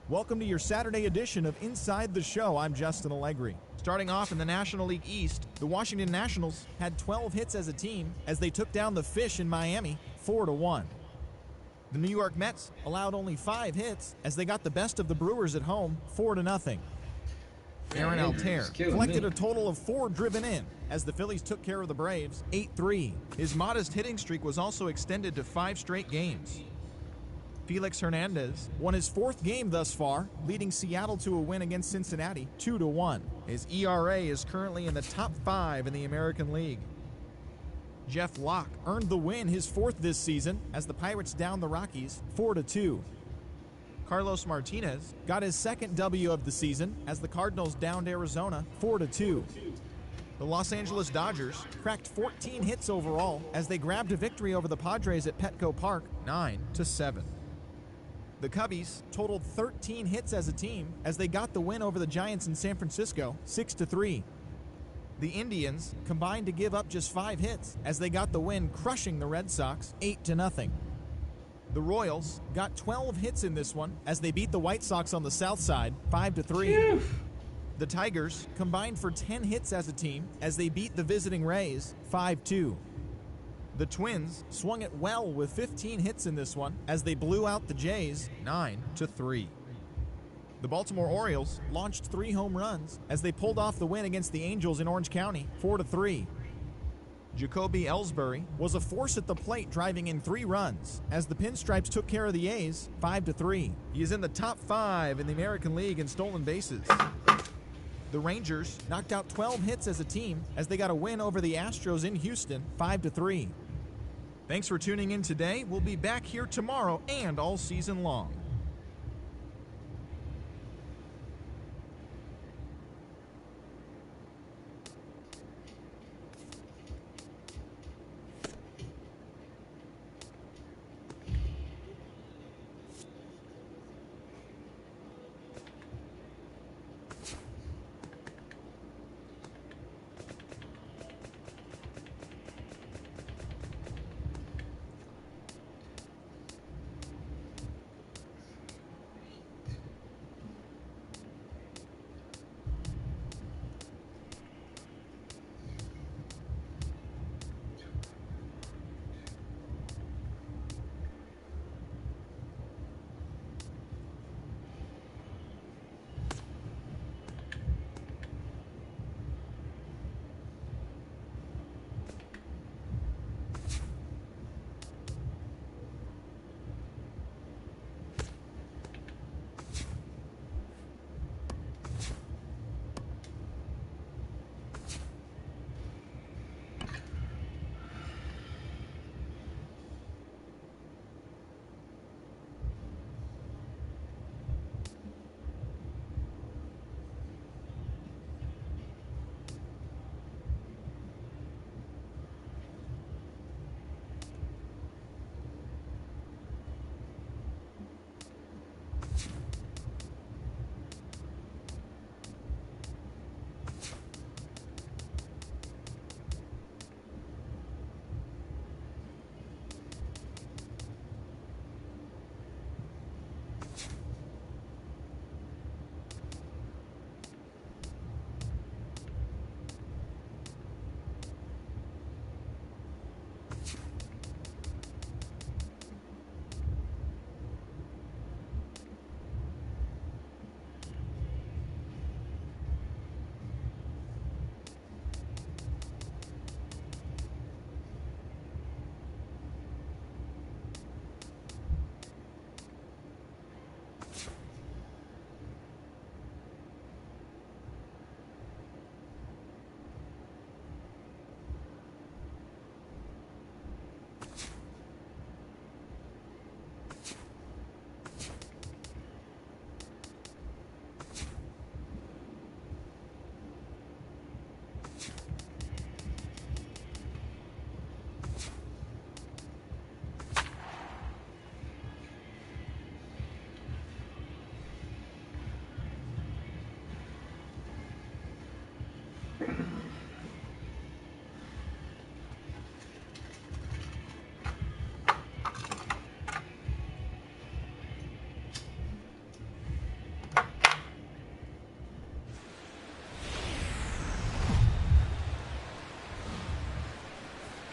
Welcome to your Saturday edition of Inside the Show. I'm Justin Allegri. Starting off in the National League East, the Washington Nationals had 12 hits as a team as they took down the Fish in Miami 4-1. The New York Mets allowed only 5 hits as they got the best of the Brewers at home 4-0. Aaron Altair collected a total of 4 driven in as the Phillies took care of the Braves 8-3. His modest hitting streak was also extended to 5 straight games. Felix Hernandez won his 4th game thus far, leading Seattle to a win against Cincinnati 2-1. His ERA is currently in the top 5 in the American League. Jeff Locke earned the win, his 4th this season, as the Pirates downed the Rockies 4-2. Carlos Martinez got his 2nd W of the season as the Cardinals downed Arizona 4-2. The Los Angeles Dodgers cracked 14 hits overall as they grabbed a victory over the Padres at Petco Park 9-7. The Cubbies totaled 13 hits as a team as they got the win over the Giants in San Francisco 6-3. The Indians combined to give up just 5 hits as they got the win, crushing the Red Sox 8-0. The Royals got 12 hits in this one as they beat the White Sox on the south side 5-3. The Tigers combined for 10 hits as a team as they beat the visiting Rays 5-2. The Twins swung it well with 15 hits in this one as they blew out the Jays 9-3. The Baltimore Orioles launched 3 home runs as they pulled off the win against the Angels in Orange County 4-3. Jacoby Ellsbury was a force at the plate, driving in 3 runs as the Pinstripes took care of the A's 5-3. He is in the top 5 in the American League in stolen bases. The Rangers knocked out 12 hits as a team as they got a win over the Astros in Houston 5-3. Thanks for tuning in today. We'll be back here tomorrow and all season long.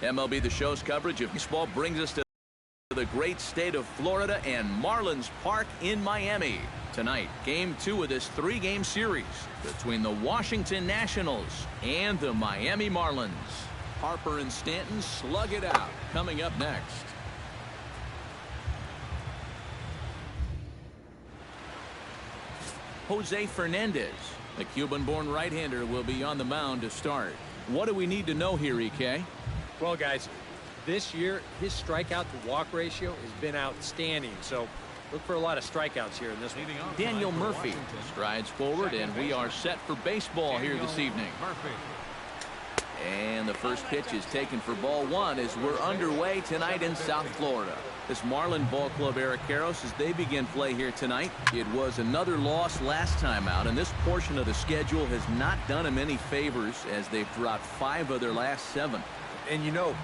MLB The Show's coverage of baseball brings us to the great state of Florida and Marlins Park in Miami. Tonight, Game 2 of this 3-game series between the Washington Nationals and the Miami Marlins. Harper and Stanton slug it out. Coming up next. Jose Fernandez, the Cuban-born right-hander, will be on the mound to start. What do we need to know here, EK? Well, guys, this year his strikeout to walk ratio has been outstanding, so look for a lot of strikeouts here in this one. Daniel Murphy strides forward, and we are set for baseball here this evening. And the first pitch is taken for ball 1 as we're underway tonight in South Florida. This Marlin Ball Club, Eric Karros, as they begin play here tonight. It was another loss last time out, and this portion of the schedule has not done them any favors as they've dropped 5 of their last 7. And you know,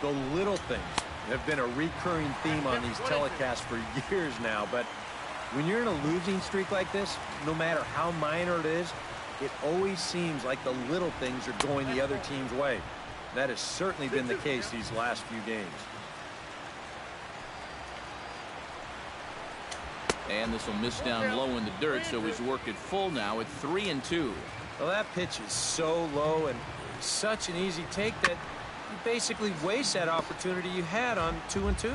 the little things have been a recurring theme on these telecasts for years now, but when you're in a losing streak like this, no matter how minor it is, it always seems like the little things are going the other team's way. That has certainly been the case these last few games. And this will miss down low in the dirt, so he's worked it full now at 3-2. Well, that pitch is so low and such an easy take that you basically waste that opportunity you had on 2-2.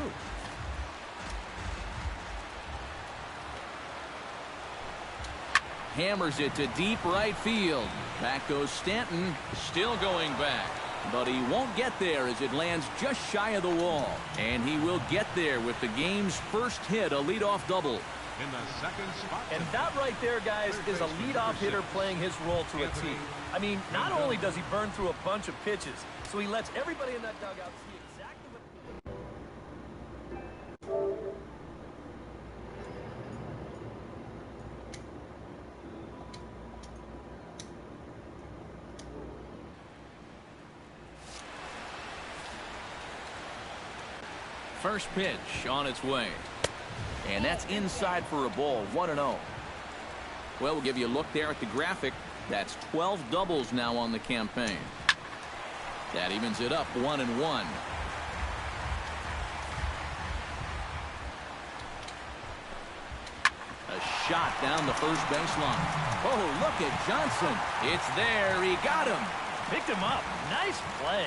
Hammers it to deep right field. Back goes Stanton, still going back. But he won't get there as it lands just shy of the wall. And he will get there with the game's first hit, a leadoff double. In the second spot. And that right there, guys, is a leadoff hitter playing his role to a T. I mean, not only does he burn through a bunch of pitches, so he lets everybody in that dugout see exactly what... First pitch on its way. And that's inside for a ball, 1-0. Well, we'll give you a look there at the graphic. That's 12 doubles now on the campaign. That evens it up 1-1. A shot down the first baseline. Oh, look at Johnson. It's there. He got him. Picked him up. Nice play.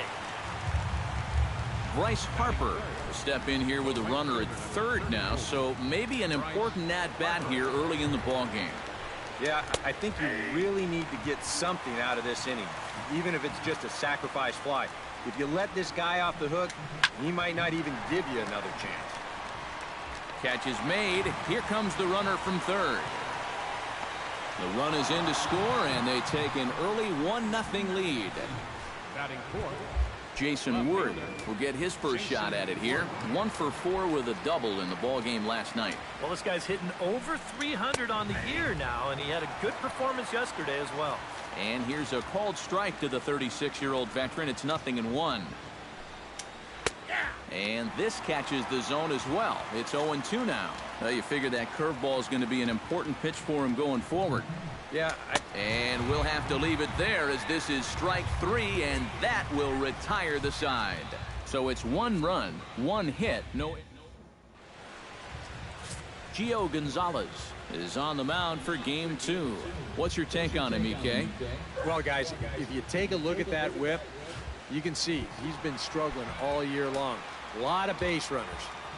Bryce Harper will step in here with a runner at third now, so maybe an important at-bat here early in the ballgame. Yeah, I think you really need to get something out of this inning, even if it's just a sacrifice fly. If you let this guy off the hook, he might not even give you another chance. Catch is made. Here comes the runner from third. The run is in to score, and they take an early 1-0 lead. Batting fourth. Jason Wood will get his first shot at it here. 1 for 4 with a double in the ball game last night. Well, this guy's hitting over 300 on the year now, and he had a good performance yesterday as well. And here's a called strike to the 36-year-old veteran. It's 0-1. And this catches the zone as well. It's 0-2 now. Well, you figure that curveball is going to be an important pitch for him going forward. Yeah. And we'll have to leave it there as this is strike 3, and that will retire the side. So it's 1 run, 1 hit, no. Gio Gonzalez is on the mound for game 2. What's your take on him, EK? Well, guys, if you take a look at that whip, you can see he's been struggling all year long. A lot of base runners.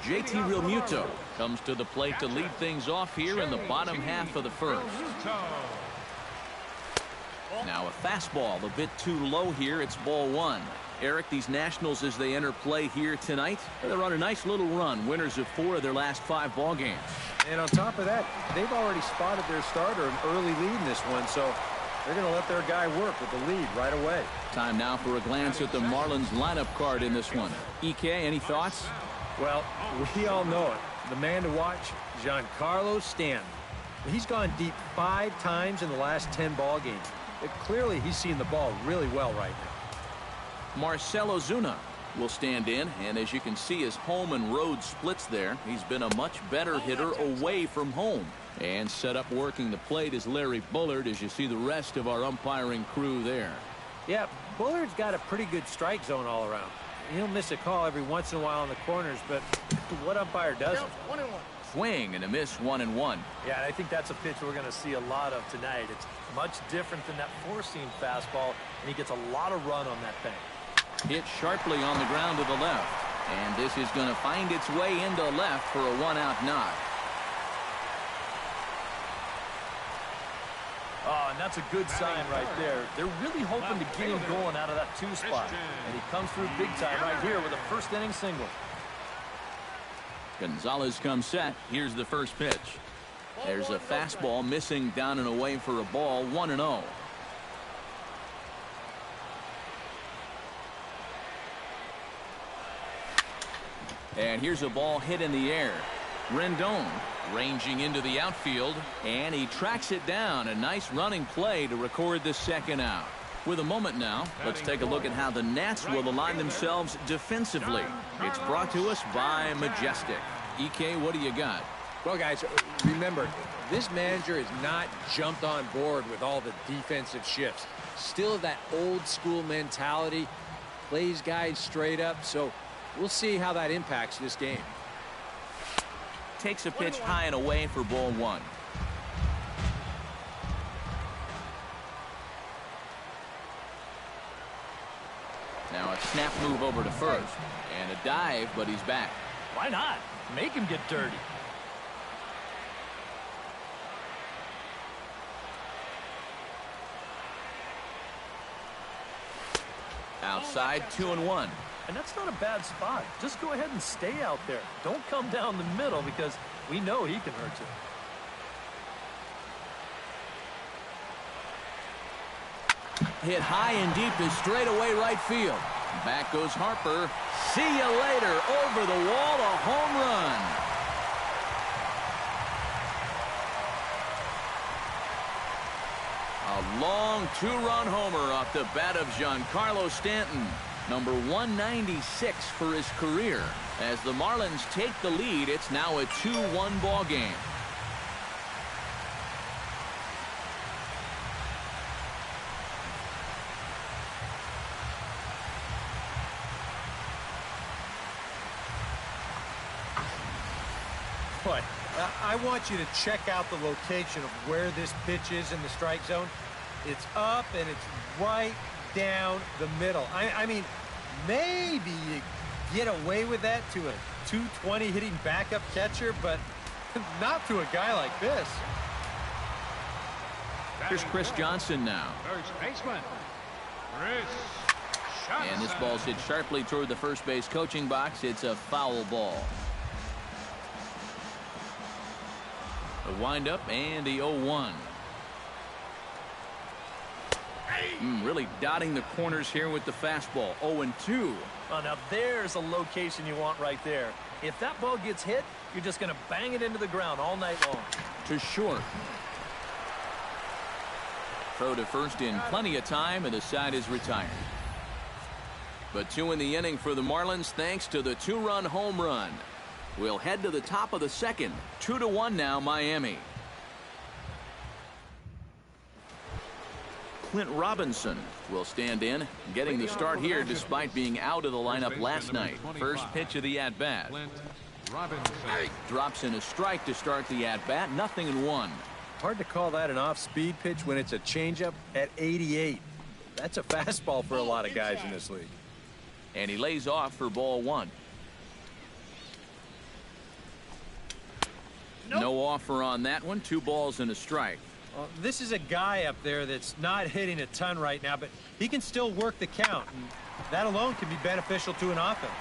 JT Realmuto comes to the plate to lead things off here in the bottom half of the first. Now a fastball a bit too low here. It's ball 1. Eric, these Nationals, as they enter play here tonight, they're on a nice little run, winners of 4 of their last 5 ball games. And on top of that, they've already spotted their starter an early lead in this one, so they're going to let their guy work with the lead right away. Time now for a glance at the Marlins lineup card in this one. EK, any thoughts? Well, we all know it. The man to watch, Giancarlo Stanton. He's gone deep 5 times in the last 10 ball games. Clearly, he's seeing the ball really well right now. Marcell Ozuna will stand in, and as you can see, his home and road splits there. He's been a much better hitter away from home. And set up working the plate is Larry Bullard, as you see the rest of our umpiring crew there. Yeah, Bullard's got a pretty good strike zone all around. he'll miss a call every once in a while in the corners, but what umpire doesn't? Swing and a miss, 1-1. Yeah, and I think that's a pitch we're going to see a lot of tonight. It's much different than that four-seam fastball, and he gets a lot of run on that thing. Hit sharply on the ground to the left. And this is going to find its way into left for a one-out knock. Oh, and that's a good sign right there. They're really hoping to get him going out of that two spot. And he comes through big time right here with a first-inning single. Gonzalez comes set. Here's the first pitch. There's a fastball missing down and away for a ball, 1-0. And here's a ball hit in the air. Rendon ranging into the outfield, and he tracks it down. A nice running play to record the second out. With a moment now, let's take a look at how the Nats will align themselves defensively. It's brought to us by Majestic. EK, what do you got? Well, guys, remember, this manager has not jumped on board with all the defensive shifts. Still that old school mentality, plays guys straight up, so we'll see how that impacts this game. Takes a pitch high and away for ball one. Now a snap move over to first. And a dive, but he's back. Why not? Make him get dirty. Outside, 2-1. And that's not a bad spot. Just go ahead and stay out there. Don't come down the middle because we know he can hurt you. Hit high and deep to straightaway right field. Back goes Harper. See you later. Over the wall, a home run. A long two-run homer off the bat of Giancarlo Stanton. Number 196 for his career. As the Marlins take the lead, it's now a 2-1 ball game. Boy, I want you to check out the location of where this pitch is in the strike zone. It's up and it's right down the middle. I mean, maybe you get away with that to a 220 hitting backup catcher, but not to a guy like this. Here's Chris Johnson now. First baseman, Chris Johnson. And this ball's hit sharply toward the first base coaching box. It's a foul ball. A windup and the 0-1. Really dotting the corners here with the fastball. 0-2. Oh, now there's a location you want right there. If that ball gets hit, you're just going to bang it into the ground all night long. To short. Throw to first in plenty of time, and the side is retired. But 2 in the inning for the Marlins thanks to the 2-run home run. We'll head to the top of the second. 2-1 now, Miami. Clint Robinson will stand in, getting the start here despite being out of the lineup last night. First pitch of the at-bat. Clint Robinson. Drops in a strike to start the at-bat. 0-1. Hard to call that an off-speed pitch when it's a changeup at 88. That's a fastball for a lot of guys in this league. And he lays off for ball one. No offer on that one. 2 balls and a strike. Well, this is a guy up there that's not hitting a ton right now, but he can still work the count. And that alone can be beneficial to an offense.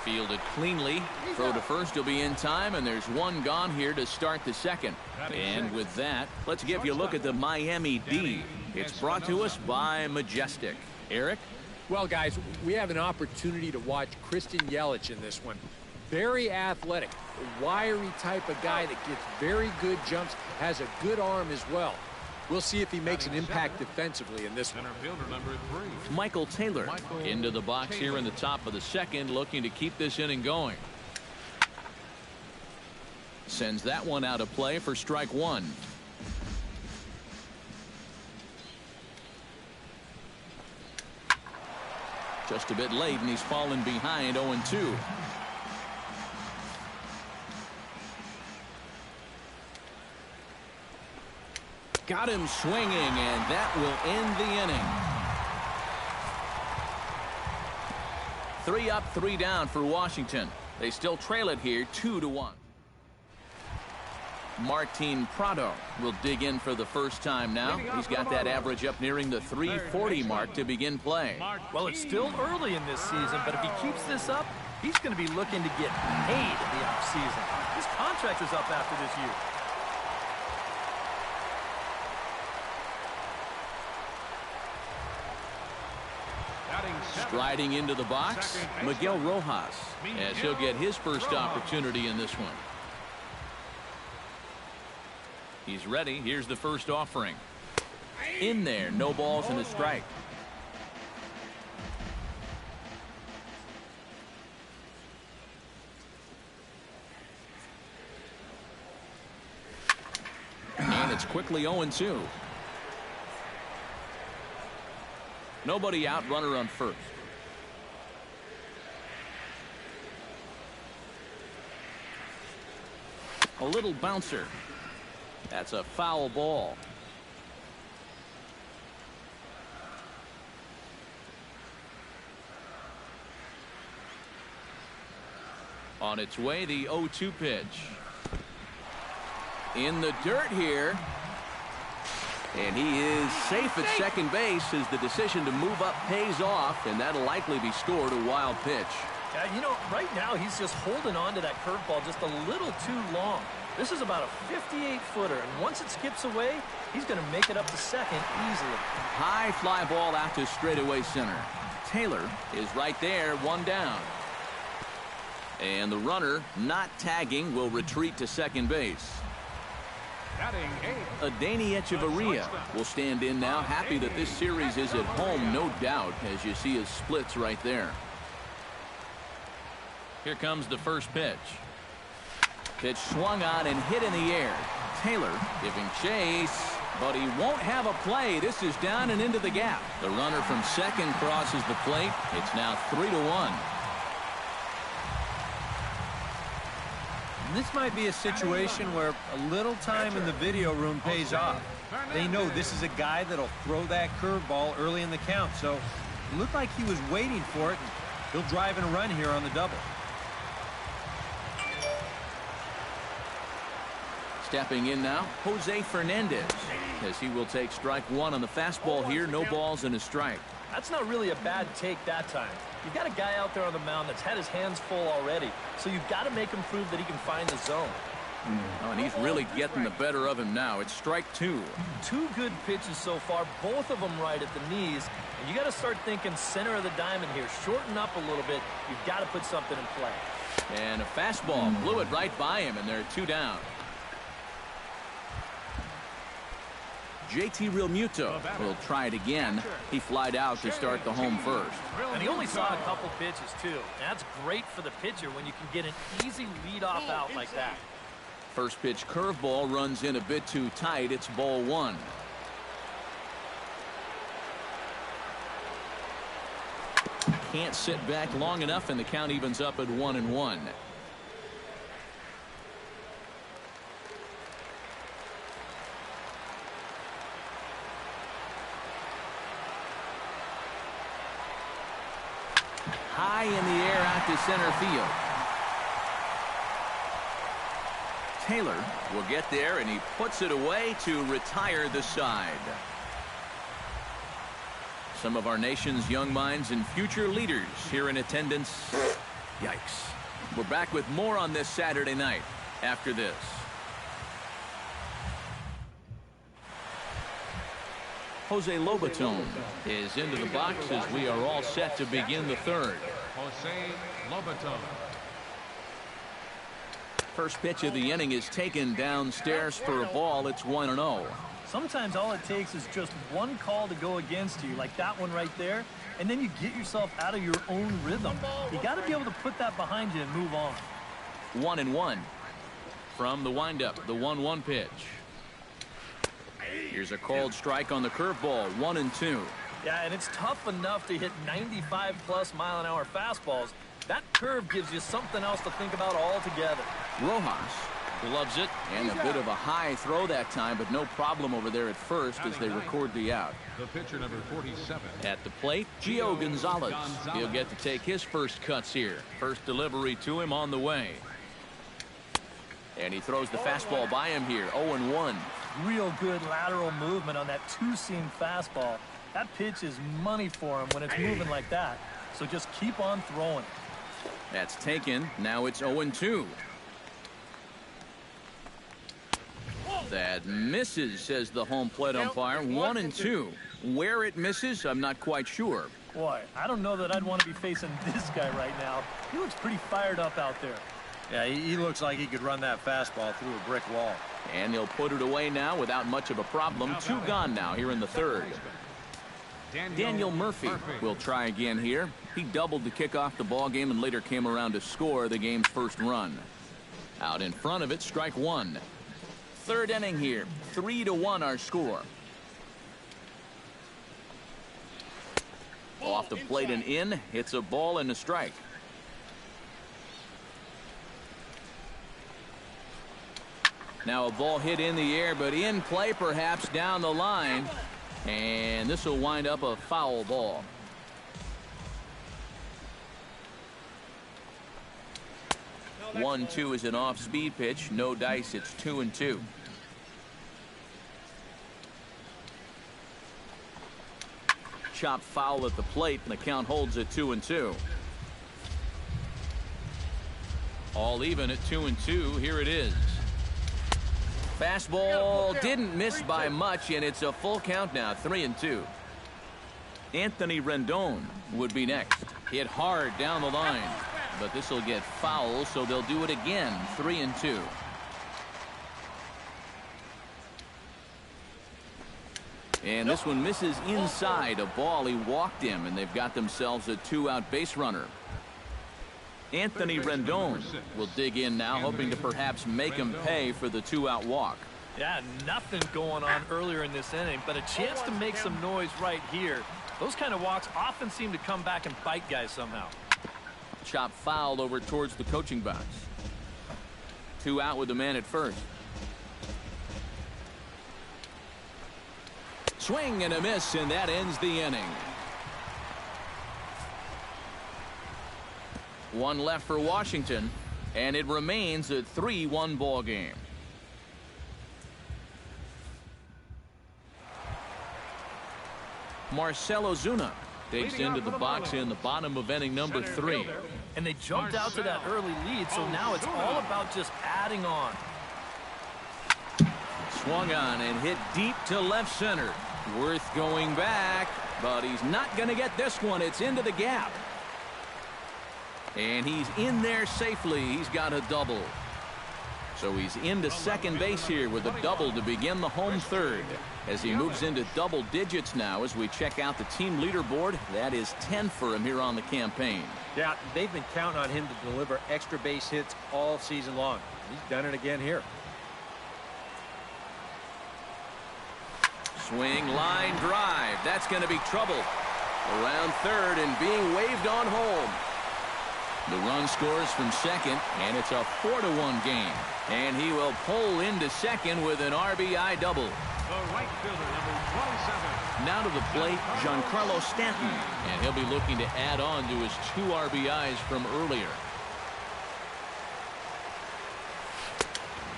Fielded cleanly. Throw to first will be in time, and there's 1 gone here to start the second. And with that, let's give you a look at the Miami D. It's brought to us by Majestic. Eric? Well, guys, we have an opportunity to watch Christian Yelich in this one. Very athletic, a wiry type of guy that gets very good jumps, has a good arm as well. We'll see if he makes an impact defensively in this one. Center fielder number 3. Michael Taylor into the box here in the top of the second, looking to keep this inning going. Sends that one out of play for strike 1. Just a bit late, and he's fallen behind 0-2. Got him swinging, and that will end the inning. 3 up, 3 down for Washington. They still trail it here 2-1. Martin Prado will dig in for the first time now. He's got that average up nearing the 340 mark to begin play. Well, it's still early in this season, but if he keeps this up, he's going to be looking to get paid in the offseason. His contract is up after this year. Striding into the box, Miguel Rojas, as he'll get his first opportunity in this one. He's ready. Here's the first offering. In there, no balls and a strike. And it's quickly 0-2. Nobody out, runner on first. A little bouncer. That's a foul ball. On its way, the 0-2 pitch. In the dirt here. And he is safe at second base as the decision to move up pays off, and that'll likely be scored a wild pitch. Yeah, you know, right now he's just holding on to that curveball just a little too long. This is about a 58-footer, and once it skips away, he's going to make it up to second easily. High fly ball out to straightaway center. Taylor is right there, 1 down. And the runner, not tagging, will retreat to second base. Adeiny Echeverria will stand in now, happy that this series is at home, no doubt, as you see his splits right there. Here comes the first pitch. Pitch swung on and hit in the air. Taylor giving chase, but he won't have a play. This is down and into the gap. The runner from second crosses the plate. It's now 3-1. This might be a situation where a little time in the video room pays off. They know this is a guy that'll throw that curveball early in the count, so it looked like he was waiting for it, and he'll drive and run here on the double. Stepping in now, Jose Fernandez, as he will take strike 1 on the fastball here. No balls and a strike. That's not really a bad take that time. You've got a guy out there on the mound that's had his hands full already, so you've got to make him prove that he can find the zone. Oh, and he's really getting the better of him now. It's strike 2. 2 good pitches so far, both of them right at the knees. And you got to start thinking center of the diamond here. Shorten up a little bit. You've got to put something in play. And a fastball blew it right by him, and they're 2 down. JT Realmuto will try it again. He flied out to start the home first. And he only saw a couple pitches, too. That's great for the pitcher when you can get an easy leadoff out like that. First pitch curveball runs in a bit too tight. It's ball 1. Can't sit back long enough, and the count evens up at 1-1. High in the air out to center field. Taylor will get there, and he puts it away to retire the side. Some of our nation's young minds and future leaders here in attendance. Yikes. We're back with more on this Saturday night after this. Jose Lobaton is into the box as we are all set to begin the third. Jose Lobaton. First pitch of the inning is taken downstairs for a ball. It's 1-0. Sometimes all it takes is just one call to go against you, like that one right there, and then you get yourself out of your own rhythm. You got to be able to put that behind you and move on. 1-1 from the windup. The 1-1 pitch. Here's a called strike on the curveball. 1-2. Yeah, and it's tough enough to hit 95+ mile-an-hour fastballs. That curve gives you something else to think about altogether. Rojas gloves it, and a bit of a high throw that time, but no problem over there at first as they record the out. The pitcher, number 47. At the plate, Gio Gonzalez. He'll get to take his first cuts here. First delivery to him on the way. And he throws the fastball by him here, 0-1. Real good lateral movement on that two-seam fastball. That pitch is money for him when it's moving like that. So just keep on throwing. That's taken. Now it's 0-2. That misses, says the home plate umpire. 1-2. Where it misses, I'm not quite sure. Boy, I don't know that I'd want to be facing this guy right now. He looks pretty fired up out there. Yeah, he looks like he could run that fastball through a brick wall. And he'll put it away now without much of a problem. 2 gone now here in the third. Daniel Murphy will try again here. He doubled to kick off the ball game and later came around to score the game's first run. Out in front of it, strike 1. Third inning here, 3-1 our score. Off the plate and in, hits a ball and a strike. Now a ball hit in the air, but in play perhaps down the line. And this will wind up a foul ball. No, 1-2 is an off-speed pitch. No dice. It's 2-2. Chop foul at the plate, and the count holds at 2-2. All even at 2-2. Here it is. Fastball didn't miss by much, and it's a full count now, 3-2. Anthony Rendon would be next. Hit hard down the line, but this will get foul, so they'll do it again, 3-2. And this one misses inside a ball. He walked him, and they've got themselves a 2-out base runner. Anthony Rendon will dig in now, hoping to perhaps make him pay for the 2-out walk. Yeah, nothing going on earlier in this inning, but a chance to make some noise right here. Those kind of walks often seem to come back and bite guys somehow. Chop fouled over towards the coaching box. 2 out with the man at first. Swing and a miss, and that ends the inning. 1 left for Washington, and it remains a 3-1 ball game. Marcell Ozuna digs into the box in the bottom of inning number 3. And they jumped out to that early lead, so now it's all about just adding on. Swung on and hit deep to left center. Worth going back, but he's not going to get this one. It's into the gap. And he's in there safely. He's got a double. So he's into second base here with a double to begin the home third. As he moves into double digits now as we check out the team leaderboard. That is 10 for him here on the campaign. Yeah, they've been counting on him to deliver extra base hits all season long. He's done it again here. Swing, line, drive. That's going to be trouble. Around third and being waved on home. The run scores from second, and it's a 4-1 game. And he will pull into second with an RBI double. The right fielder, number 27. Now to the plate, Giancarlo Stanton. And he'll be looking to add on to his 2 RBIs from earlier.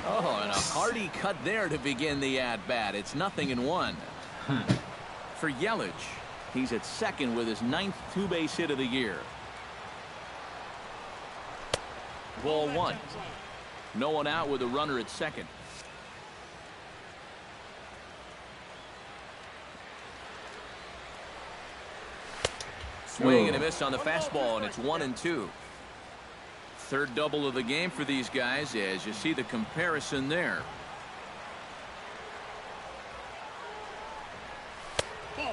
Oh, and a hearty cut there to begin the at-bat. It's 0-1. For Yelich, he's at second with his 9th 2-base hit of the year. Ball 1. No one out with a runner at second. Swing and a miss on the fastball, and it's 1-2. Third double of the game for these guys as you see the comparison there.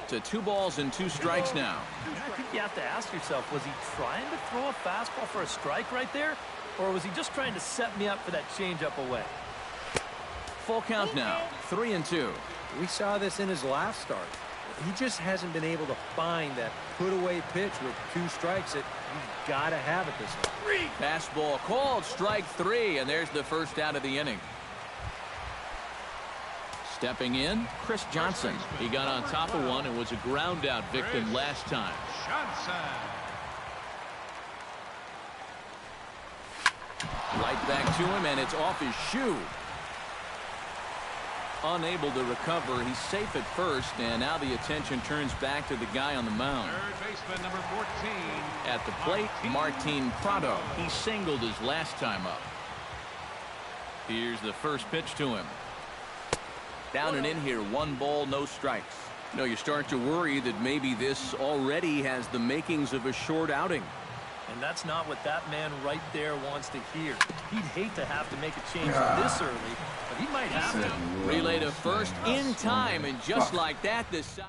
To 2 balls and 2 strikes now. I think you have to ask yourself, was he trying to throw a fastball for a strike right there? Or was he just trying to set me up for that changeup away? Full count now, 3-2. We saw this in his last start. he just hasn't been able to find that put-away pitch with 2 strikes that you've got to have at this level. Fastball called, strike 3, and there's the first out of the inning. Stepping in, Chris Johnson. He got on top of one and was a ground out victim last time. Johnson. Right back to him, and it's off his shoe. Unable to recover. He's safe at first, and now the attention turns back to the guy on the mound. Third baseman number 14. At the plate, Martin Prado. He singled his last time up. Here's the first pitch to him. Down and in here, 1 ball, no strikes. No, you start to worry that maybe this already has the makings of a short outing. And that's not what that man right there wants to hear. He'd hate to have to make a change this early, but he might have to. Relay to first in time, and just like that, this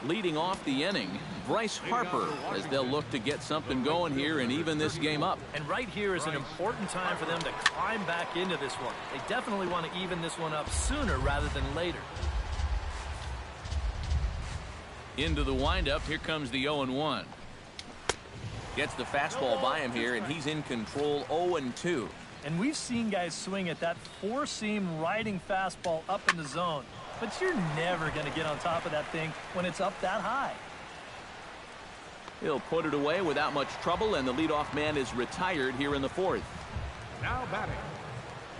leading off the inning, Bryce Harper, as they'll look to get something going here and even this game up. And right here is an important time for them to climb back into this one. They definitely want to even this one up sooner rather than later. Into the windup, here comes the 0-1. Gets the fastball by him here, and he's in control. 0-2. And we've seen guys swing at that 4-seam riding fastball up in the zone, but you're never going to get on top of that thing when it's up that high. He'll put it away without much trouble, and the leadoff man is retired here in the 4th.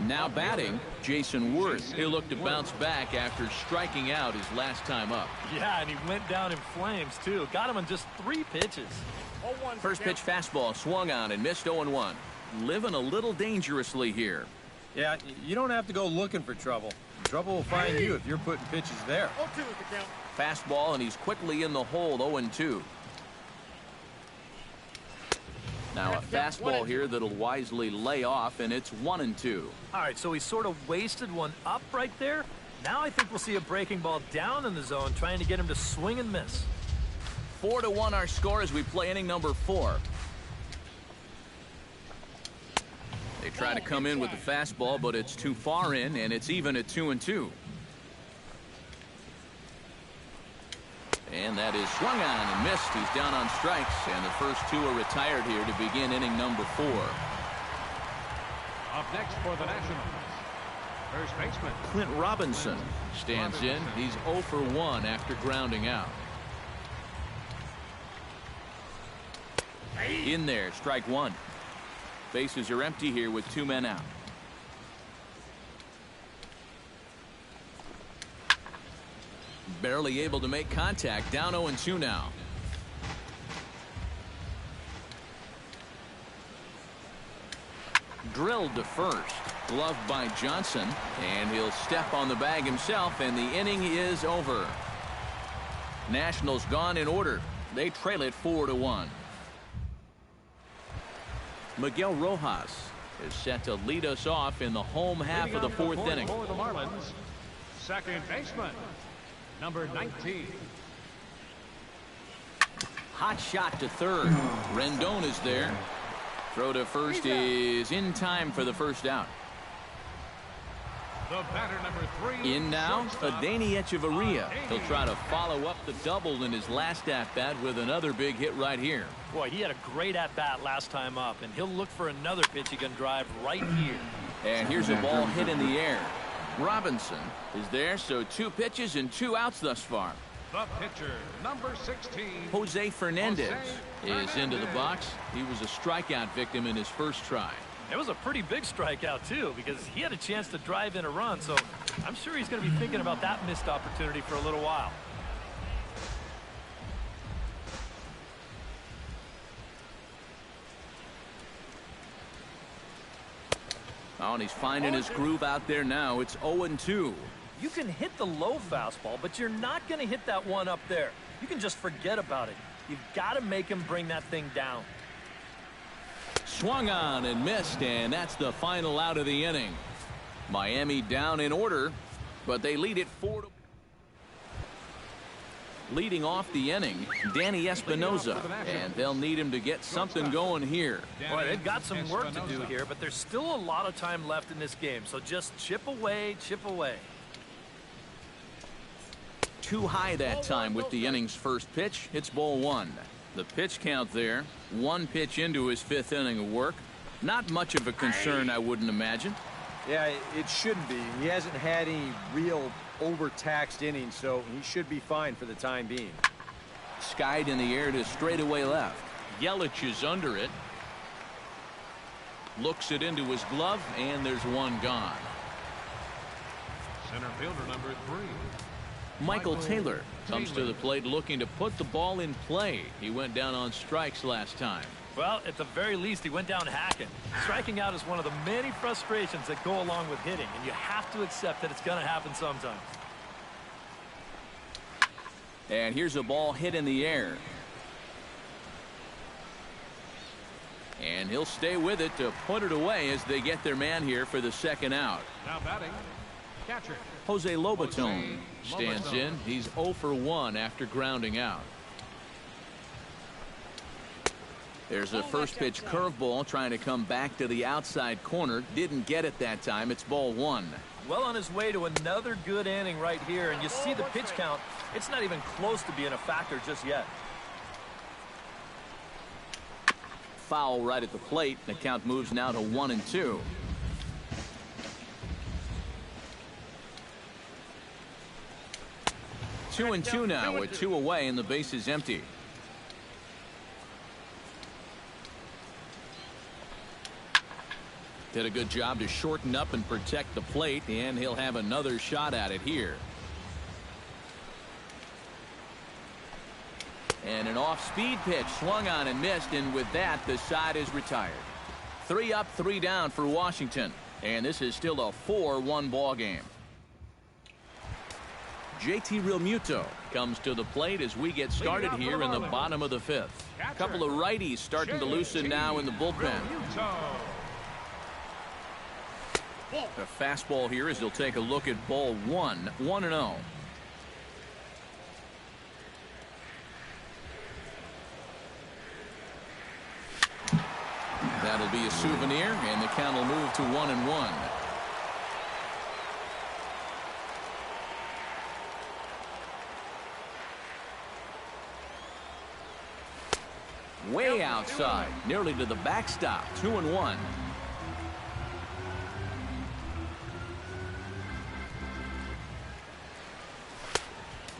Now batting, Jason Worth. He'll look to bounce back after striking out his last time up. Yeah, and he went down in flames, too. Got him on just 3 pitches. First pitch fastball swung on and missed. 0-1. Living a little dangerously here. Yeah, you don't have to go looking for trouble. Trouble will find you if you're putting pitches there. Fastball, and he's quickly in the hole. 0-2. Now a fastball here that'll wisely lay off, and it's 1-2. All right, so he sort of wasted one up right there. Now I think we'll see a breaking ball down in the zone, trying to get him to swing and miss. 4-1 our score as we play inning number 4. They try to come in with the fastball, but it's too far in, and it's even at 2-2. And that is swung on and missed. He's down on strikes, and the first 2 are retired here to begin inning number 4. Up next for the Nationals, first baseman Clint Robinson stands in. He's 0 for 1 after grounding out. In there, strike 1. Bases are empty here with 2 men out. Barely able to make contact. Down 0-2 now. Drilled to first. Gloved by Johnson. And he'll step on the bag himself, and the inning is over. Nationals gone in order. They trail it 4-1. Miguel Rojas is set to lead us off in the home half of the 4th inning. For the Marlins, second baseman number 19. Hot shot to third. Rendon is there. Throw to first is in time for the first out. The batter number 3. In now, Adeiny Echeverria. He'll try to follow up the double in his last at-bat with another big hit right here. Boy, he had a great at-bat last time up, and he'll look for another pitch he can drive right here. And here's a ball hit in the air. Robinson is there, so 2 pitches and 2 outs thus far. The pitcher, number 16. Jose Fernandez is into the box. He was a strikeout victim in his first try. It was a pretty big strikeout, too, because he had a chance to drive in a run, so I'm sure he's going to be thinking about that missed opportunity for a little while. Oh, and he's finding his groove out there now. It's 0-2. You can hit the low fastball, but you're not going to hit that one up there. You can just forget about it. You've got to make him bring that thing down. Swung on and missed, and that's the final out of the inning. Miami down in order, but they lead it 4-1. Leading off the inning, Danny Espinosa, and they'll need him to get something going here. Boy, they've got some work to do here, but there's still a lot of time left in this game, so just chip away, chip away. too high that time with the inning's first pitch. It's ball one. The pitch count there. One pitch into his fifth inning of work. Not much of a concern, I wouldn't imagine. Yeah, it shouldn't be. He hasn't had any real overtaxed innings, so he should be fine for the time being. Skied in the air to straightaway left. Yelich is under it. Looks it into his glove, and there's one gone. Center fielder number 3. Michael Taylor comes to the plate looking to put the ball in play. He went down on strikes last time. Well, at the very least, he went down hacking. Striking out is one of the many frustrations that go along with hitting, and you have to accept that it's going to happen sometimes. And here's a ball hit in the air. And he'll stay with it to put it away as they get their man here for the second out. Now batting, catcher. Jose Lobaton stands in. He's 0 for 1 after grounding out. There's a first pitch curveball trying to come back to the outside corner. Didn't get it that time. It's ball one. Well on his way to another good inning right here, and you see the pitch count. It's not even close to being a factor just yet. Foul right at the plate. The count moves now to 1-2. Two and two now with 2 away and the base is empty. Did a good job to shorten up and protect the plate, and he'll have another shot at it here. And an off-speed pitch swung on and missed, and with that the side is retired. 3 up, 3 down for Washington, and this is still a 4-1 ball game. JT Realmuto comes to the plate as we get started here in the bottom of the 5th. A couple of righties starting to loosen now in the bullpen. The fastball here as he'll take a look at ball 1, 1-0. That'll be a souvenir, and the count will move to 1-1. Way outside, nearly to the backstop. 2-1.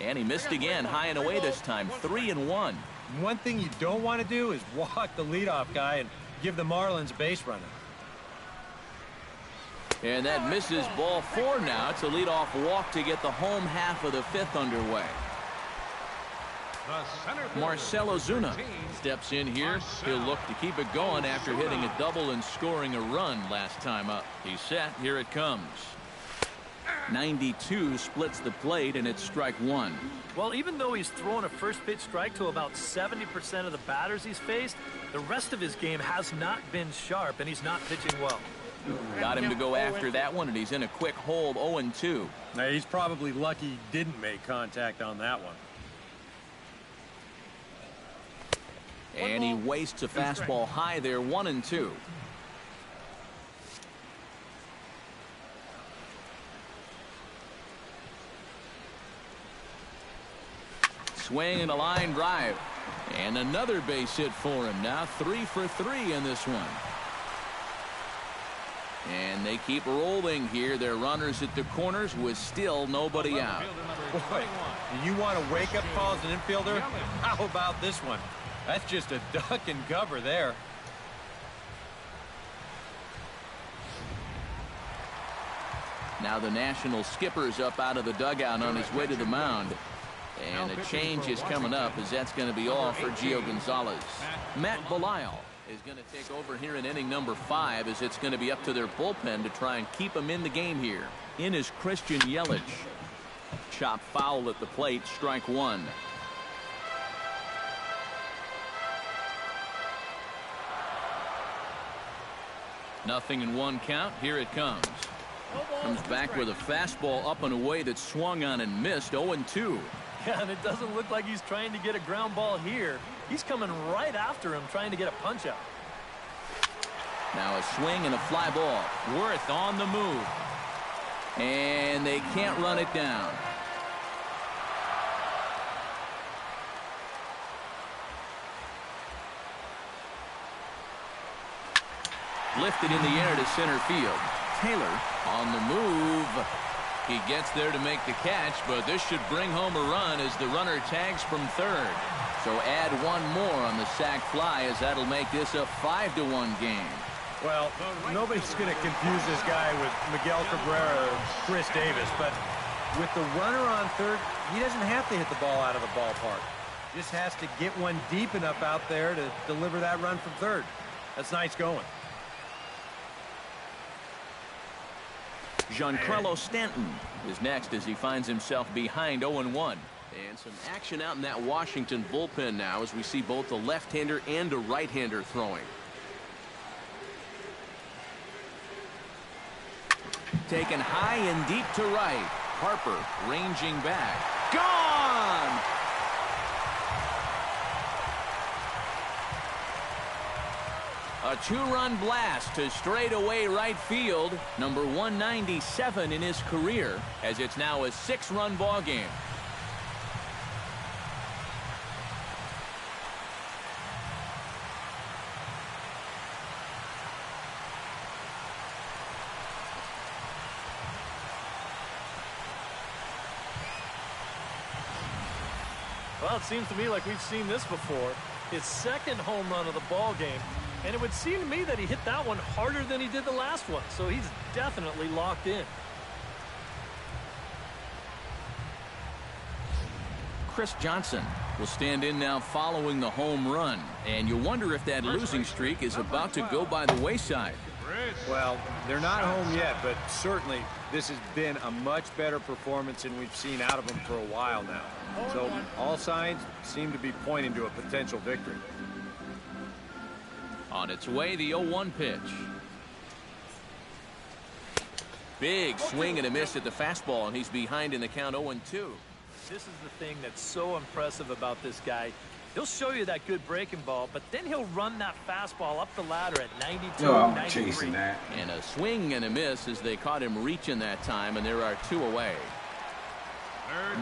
And he missed again, high and away this time. 3-1. One thing you don't want to do is walk the leadoff guy and give the Marlins a base runner. And that misses ball 4 now. It's a leadoff walk to get the home half of the 5th underway. Marcell Ozuna steps in here. He'll look to keep it going after hitting a double and scoring a run last time up. He's set. Here it comes. 92 splits the plate, and it's strike 1. Well, even though he's thrown a first pitch strike to about 70% of the batters he's faced, the rest of his game has not been sharp, and he's not pitching well. Got him to go after that one, and he's in a quick hold. 0-2. Now, he's probably lucky he didn't make contact on that one. And he wastes a fastball high there. 1-2. Swing and a line drive, and another base hit for him. Now 3 for 3 in this one, and they keep rolling here. Their runners at the corners with still nobody out. Boy, you want to wake up call as an infielder? How about this one? That's just a duck and cover there. Now the National skipper's up out of the dugout on his way to the mound. And a change is coming up as that's going to be all for Gio Gonzalez. Matt Belisle is going to take over here in inning number 5 as it's going to be up to their bullpen to try and keep him in the game here. In is Christian Yelich. Chop foul at the plate, strike 1. Nothing in 1 count. Here it comes. Comes back with a fastball up and away that swung on and missed. 0-2. Yeah, and it doesn't look like he's trying to get a ground ball here. He's coming right after him, trying to get a punch out. Now a swing and a fly ball. Worth on the move. And they can't run it down. Lifted in the air to center field. Taylor on the move. He gets there to make the catch, but this should bring home a run as the runner tags from third. So add one more on the sac fly, as that'll make this a 5-1 game. Well, nobody's going to confuse this guy with Miguel Cabrera or Chris Davis, but with the runner on third, he doesn't have to hit the ball out of the ballpark. Just has to get one deep enough out there to deliver that run from third. That's nice going. Giancarlo Stanton is next as he finds himself behind 0-1. And some action out in that Washington bullpen now as we see both a left-hander and a right-hander throwing. Taken high and deep to right. Harper ranging back. Gone! A two-run blast to straightaway right field. Number 197 in his career, as it's now a 6-run ball game. Well, it seems to me like we've seen this before. His second home run of the ball game. And it would seem to me that he hit that one harder than he did the last one. So he's definitely locked in. Chris Johnson will stand in now following the home run. And you wonder if that losing streak is about to go by the wayside. Well, they're not home yet, but certainly this has been a much better performance than we've seen out of them for a while now. So all signs seem to be pointing to a potential victory. On its way, the 0-1 pitch. Big swing and a miss at the fastball, and he's behind in the count 0-2. This is the thing that's so impressive about this guy. He'll show you that good breaking ball, but then he'll run that fastball up the ladder at 92, I'm 93. chasing that. And a swing and a miss as they caught him reaching that time, and there are 2 away.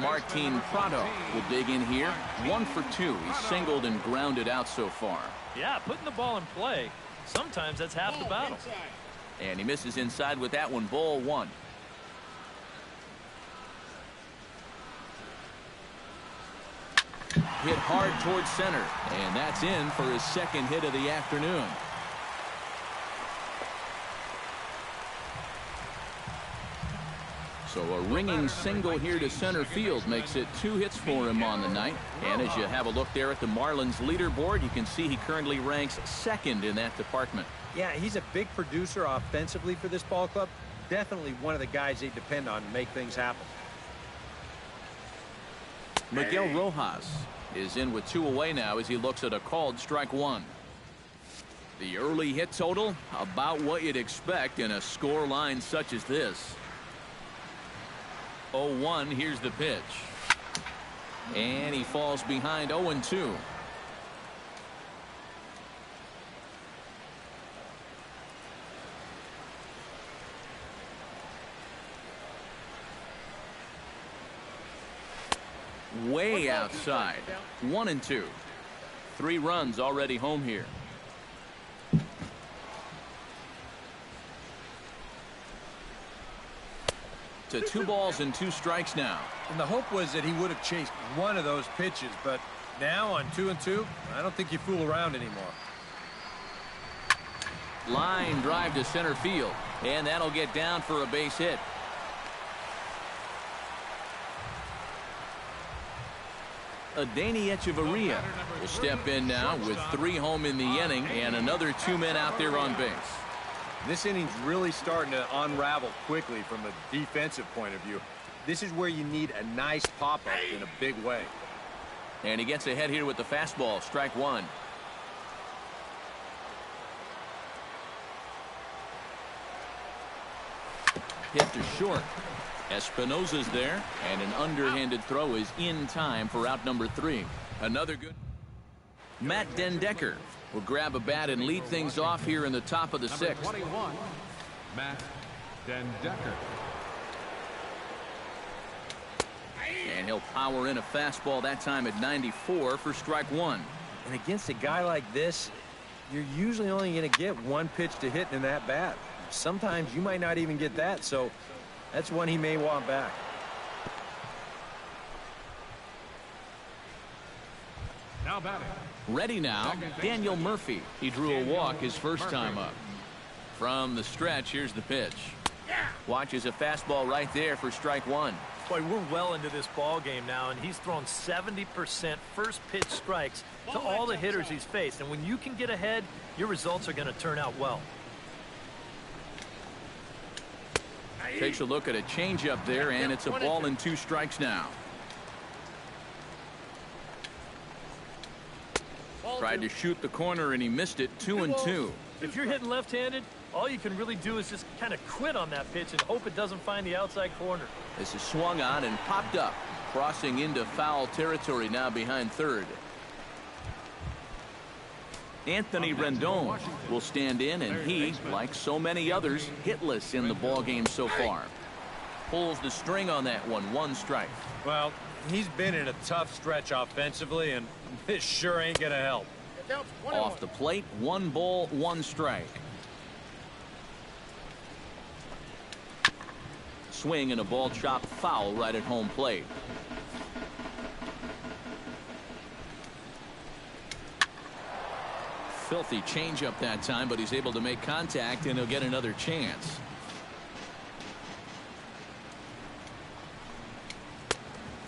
Martin Prado will dig in here. 1 for 2. He's singled and grounded out so far. Yeah, putting the ball in play, sometimes that's half the battle. And he misses inside with that one. Ball 1. Hit hard towards center, and that's in for his second hit of the afternoon. So a ringing single here to center field makes it 2 hits for him on the night. And as you have a look there at the Marlins leaderboard, you can see he currently ranks 2nd in that department. Yeah, he's a big producer offensively for this ball club. Definitely one of the guys they depend on to make things happen. Miguel Rojas is in with 2 away now as he looks at a called strike 1. The early hit total, about what you'd expect in a score line such as this. 0-1, here's the pitch. And he falls behind 0-2. Way outside. 1-2. 3 runs already home here. To 2 balls and 2 strikes now. And the hope was that he would have chased one of those pitches, but now on 2-2, I don't think you fool around anymore. Line drive to center field, and that'll get down for a base hit. Adeiny Echeverria will step in now with 3 home in the inning and another 2 men out there on base. This inning's really starting to unravel quickly from a defensive point of view. This is where you need a nice pop-up in a big way. And he gets ahead here with the fastball. Strike 1. Hit to short. Espinosa's there, and an underhanded throw is in time for out number 3. Another good. Matt Den Decker will grab a bat and lead things off here in the top of the 6th. 21, Matt Den Decker. And he'll power in a fastball that time at 94 for strike 1. And against a guy like this, you're usually only going to get one pitch to hit in that bat. Sometimes you might not even get that, so that's one he may want back. Now batting. Ready now, Daniel Murphy. He drew a walk his first time up. From the stretch, here's the pitch. Watches a fastball right there for strike one. Boy, we're well into this ball game now, and he's thrown 70% first pitch strikes to all the hitters he's faced. And when you can get ahead, your results are going to turn out well. Takes a look at a changeup there, and it's a ball and 2 strikes now. Tried to shoot the corner, and he missed it. 2-2. If you're hitting left-handed, all you can really do is just kind of quit on that pitch and hope it doesn't find the outside corner. This is swung on and popped up, crossing into foul territory now behind third. Anthony Rendon will stand in, and he, like so many others, hitless in the ballgame so far. Pulls the string on that one. 1 strike. Well, he's been in a tough stretch offensively, and this sure ain't going to help. Off the plate, 1 ball, 1 strike. Swing and a ball chopped foul right at home plate. Filthy changeup that time, but he's able to make contact, and he'll get another chance.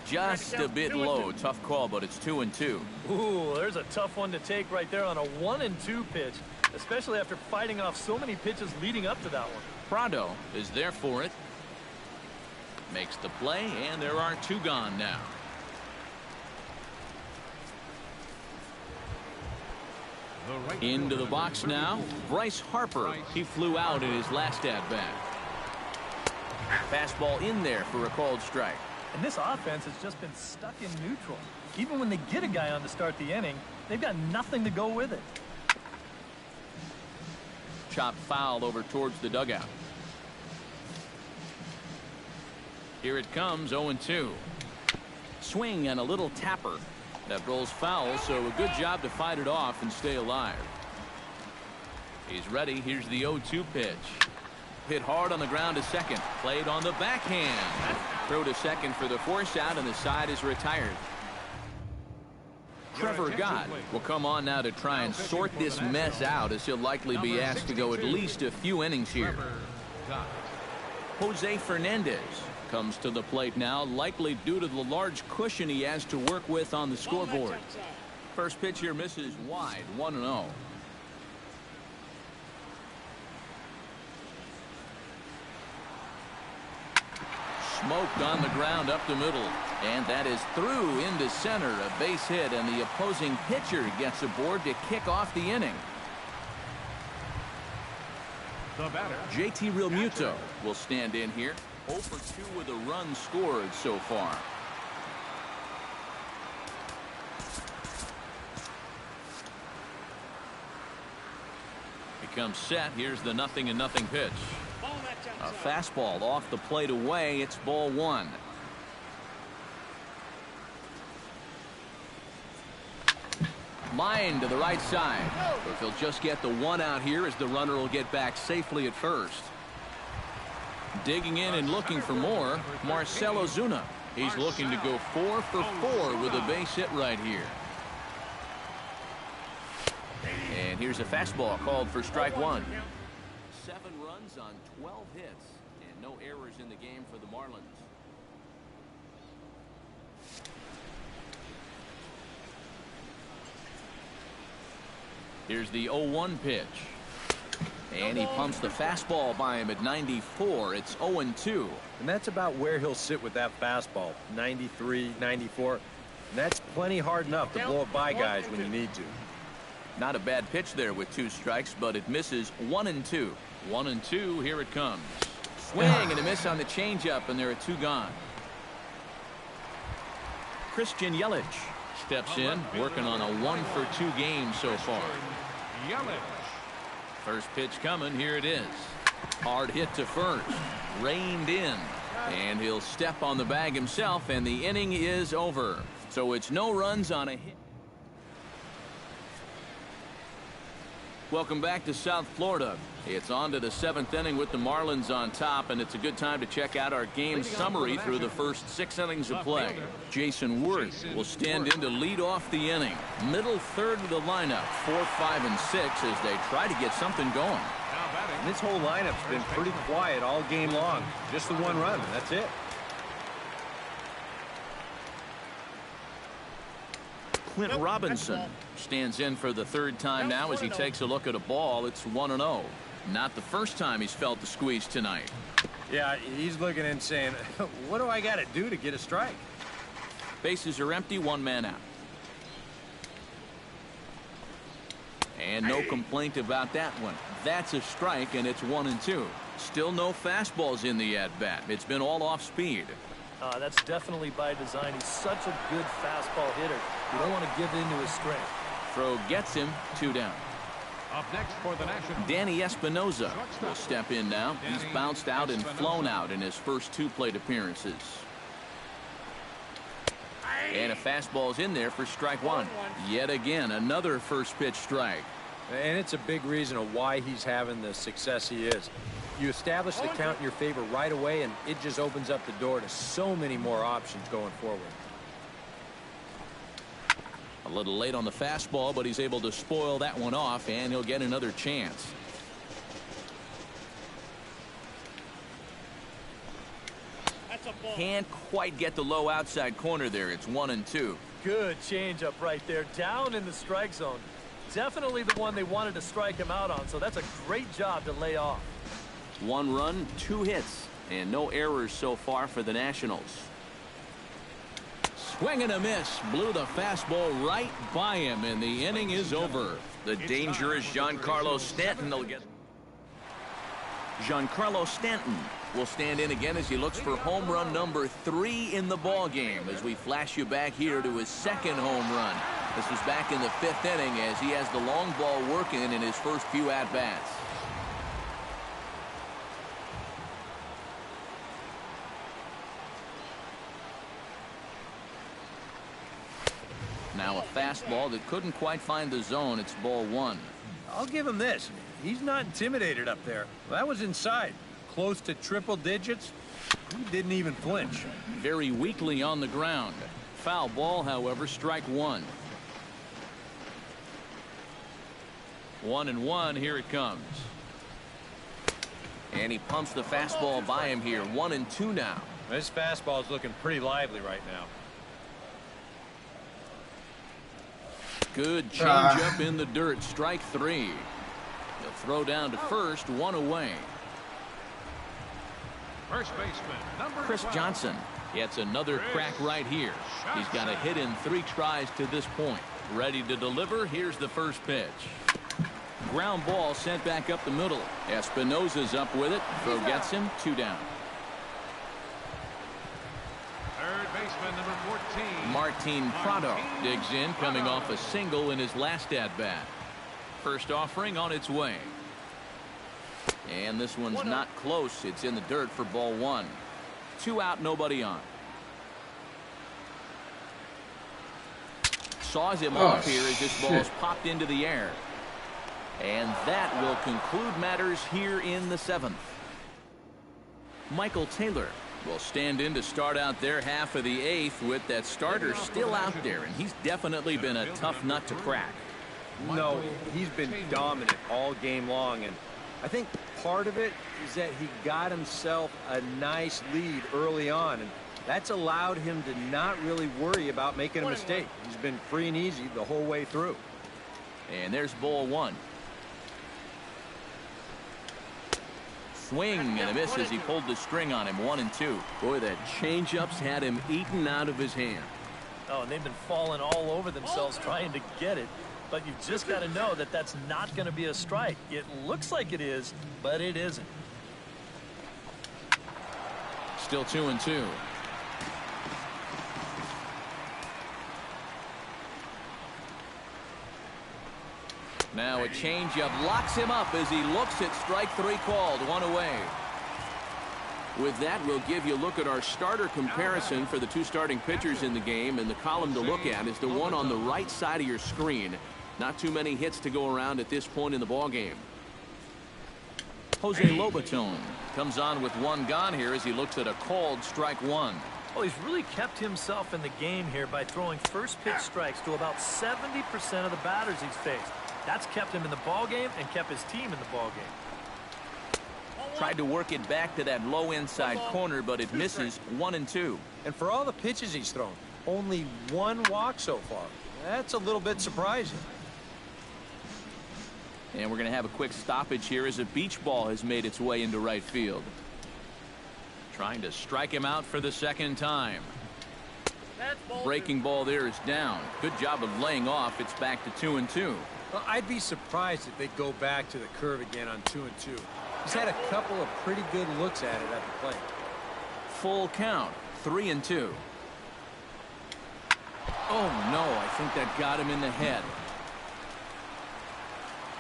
Just a bit low. Tough call, but it's 2-2. Ooh, there's a tough one to take right there on a 1-2 pitch, especially after fighting off so many pitches leading up to that one. Prado is there for it. Makes the play, and there are 2 gone now. Into the box now, Bryce Harper. He flew out in his last at-bat. Fastball in there for a called strike. And this offense has just been stuck in neutral. Even when they get a guy on to start the inning, they've got nothing to go with it. Chopped foul over towards the dugout. Here it comes, 0-2. Swing and a little tapper. That rolls foul, so a good job to fight it off and stay alive. He's ready. Here's the 0-2 pitch. Hit hard on the ground to second. Played on the backhand. Throw to second for the force out, and the side is retired. Trevor Gott will come on now to try and sort this mess out, as he'll likely be asked to go at least a few innings here. Jose Fernandez comes to the plate now, likely due to the large cushion he has to work with on the scoreboard. First pitch here misses wide. 1-0. Smoked on the ground up the middle, and that is through into center. A base hit, and the opposing pitcher gets aboard to kick off the inning. JT Realmuto will stand in here. 0 for 2 with a run scored so far. Becomes set. Here's the 0-0 pitch. A fastball off the plate away. It's ball 1. Line to the right side. But they'll just get the 1 out here, as the runner will get back safely at first. Digging in and looking for more, Marcell Ozuna. He's looking to go 4 for 4 with a base hit right here. And here's a fastball called for strike 1. 7 runs on 12 hits, and no errors in the game for the Marlins. Here's the 0-1 pitch. And he pumps the fastball by him at 94. It's 0-2. And that's about where he'll sit with that fastball. 93, 94. And that's plenty hard enough to blow it by guys when you need to. Not a bad pitch there with 2 strikes, but it misses. 1-2. 1-2. Here it comes. Swing and a miss on the changeup, and there are 2 gone. Christian Yelich steps in, working on a 1 for 2 game so far. First pitch coming. Here it is. Hard hit to first. Reined in. And he'll step on the bag himself, and the inning is over. So it's no runs on a hit. Welcome back to South Florida. It's on to the 7th inning with the Marlins on top, and it's a good time to check out our game summary through the first 6 innings of play. Jason Worth will stand in to lead off the inning. Middle third of the lineup, 4, 5, and 6 as they try to get something going. And this whole lineup's been pretty quiet all game long. Just the one run, that's it. Clint Robinson stands in for the 3rd time now as he takes a look at a ball. It's 1-0. Not the first time he's felt the squeeze tonight. Yeah, he's looking and saying, what do I got to do to get a strike? Bases are empty, 1 man out. And no complaint about that one. That's a strike, and it's 1-2. Still no fastballs in the at-bat. It's been all off speed. That's definitely by design. He's such a good fastball hitter. You don't want to give in to his strength. Throw gets him, 2 down. Up next for the Nationals, Danny Espinoza will step in now. He's bounced out and flown out in his first 2 plate appearances. And a fastball's in there for strike 1. Yet again, another first pitch strike. And it's a big reason of why he's having the success he is. You establish the count in your favor right away, and it just opens up the door to so many more options going forward. A little late on the fastball, but he's able to spoil that one off, and he'll get another chance. Can't quite get the low outside corner there. It's 1-2. Good changeup right there, down in the strike zone. Definitely the one they wanted to strike him out on, so that's a great job to lay off. 1 run, 2 hits, and no errors so far for the Nationals. Swing and a miss. Blew the fastball right by him, and the inning is over. The dangerous Giancarlo Stanton will get. Giancarlo Stanton will stand in again as he looks for home run number 3 in the ball game as we flash you back here to his 2nd home run. This was back in the 5th inning as he has the long ball working in his first few at-bats. Now a fastball that couldn't quite find the zone. It's ball 1. I'll give him this. He's not intimidated up there. Well, that was inside. Close to triple digits. He didn't even flinch. Very weakly on the ground. Foul ball, however, strike 1. 1-1. Here it comes. And he pumps the fastball by him here. 1-2 now. This fastball is looking pretty lively right now. Good changeup in the dirt. Strike 3. He'll throw down to first. 1 away. first baseman, number Chris 12. Johnson gets another crack right here. He's got a hit in 3 tries to this point. Ready to deliver. Here's the first pitch. Ground ball sent back up the middle. Espinoza's up with it. Throw gets him. 2 down. Third baseman, number 14. Martin Prado digs in, coming off a single in his last at-bat. First offering on its way. And this one's not close. It's in the dirt for ball 1. 2 out, nobody on. Saws him off here as this ball's popped into the air. And that will conclude matters here in the 7th. Michael Taylor will stand in to start out their half of the 8th with that starter still out there, and he's definitely been a tough nut to crack. No, he's been dominant all game long, and I think part of it is that he got himself a nice lead early on, and that's allowed him to not really worry about making a mistake. He's been free and easy the whole way through. And there's ball 1. Swing and a miss as he pulled the string on him. 1-2. Boy, that changeup's had him eaten out of his hand. Oh, and they've been falling all over themselves trying to get it. But you've just got to know that that's not going to be a strike. It looks like it is, but it isn't. Still 2-2. Now a changeup locks him up as he looks at strike 3 called. 1 away. With that, we'll give you a look at our starter comparison for the 2 starting pitchers in the game, and the column to look at is the one on the right side of your screen. Not too many hits to go around at this point in the ballgame. Jose Lobaton comes on with one gone here as he looks at a called strike one. Well, he's really kept himself in the game here by throwing first pitch strikes to about 70% of the batters he's faced. That's kept him in the ballgame and kept his team in the ballgame. Tried to work it back to that low inside corner, but it misses. 1-2. And for all the pitches he's thrown, only one walk so far. That's a little bit surprising. And we're going to have a quick stoppage here as a beach ball has made its way into right field. Trying to strike him out for the second time. Breaking ball there is down. Good job of laying off. It's back to 2-2. Well, I'd be surprised if they go back to the curve again on 2-2. He's had a couple of pretty good looks at it at the plate. Full count. 3-2. Oh, no. I think that got him in the head.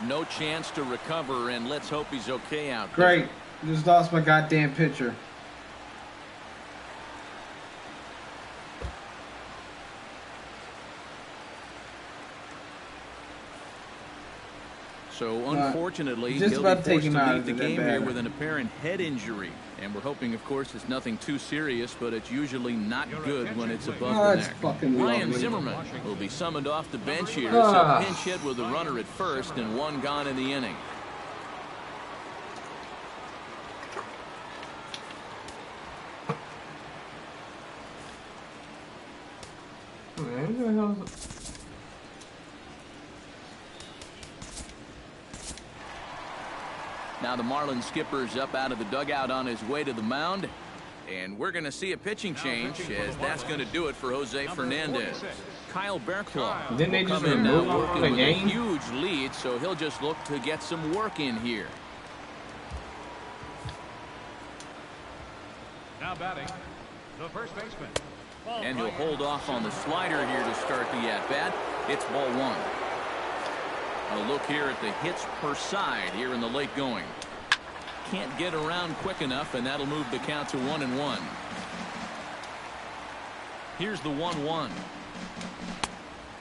No chance to recover, and let's hope he's okay out there. Great. Just lost my goddamn pitcher. So unfortunately, just he'll about be to take forced him to out leave the of that game here batter. with an apparent head injury. And we're hoping, of course, it's nothing too serious, but it's usually not good when it's above Oh, the that's neck. fucking Ryan lovely. Zimmerman will be summoned off the bench here. Ah. So pinch hit with a runner at first and one gone in the inning. Man, who the hell is it? Now the Marlins skipper's up out of the dugout on his way to the mound. And we're going to see a pitching change as that's going to do it for Jose Fernandez. Kyle Bearclaw Didn't they will just come in now remove him working from the with game? a huge lead, so he'll just look to get some work in here. Now batting, the first baseman. And he'll hold off on the slider here to start the at-bat. It's ball one. A look here at the hits per side here in the late going. Can't get around quick enough, and that'll move the count to 1-1. Here's the 1-1.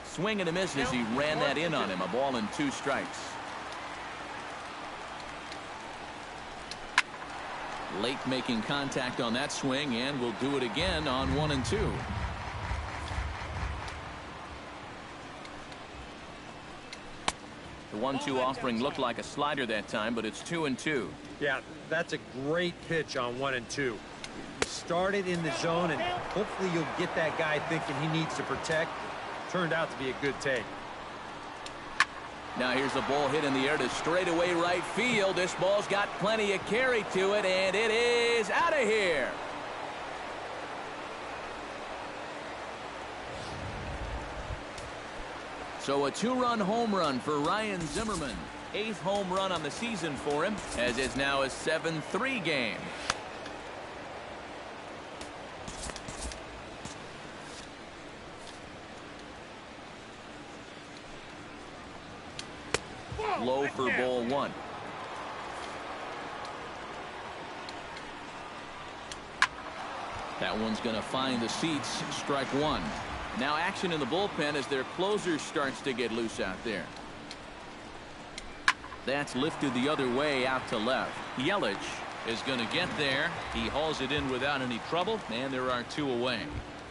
Swing and a miss as he ran that in on him. A ball and 2 strikes. Late making contact on that swing, and will do it again on 1-2. The 1-2 offering looked like a slider that time, but it's 2-2. Yeah, that's a great pitch on 1-2. You started in the zone, and hopefully you'll get that guy thinking he needs to protect. Turned out to be a good take. Now here's a ball hit in the air to straightaway right field. This ball's got plenty of carry to it, and it is out of here. So a 2-run home run for Ryan Zimmerman. 8th home run on the season for him, as it's now a 7-3 game. Low for ball one. That one's going to find the seats. Strike one. Now action in the bullpen as their closer starts to get loose out there. That's lifted the other way out to left. Yelich is going to get there. He hauls it in without any trouble, and there are 2 away.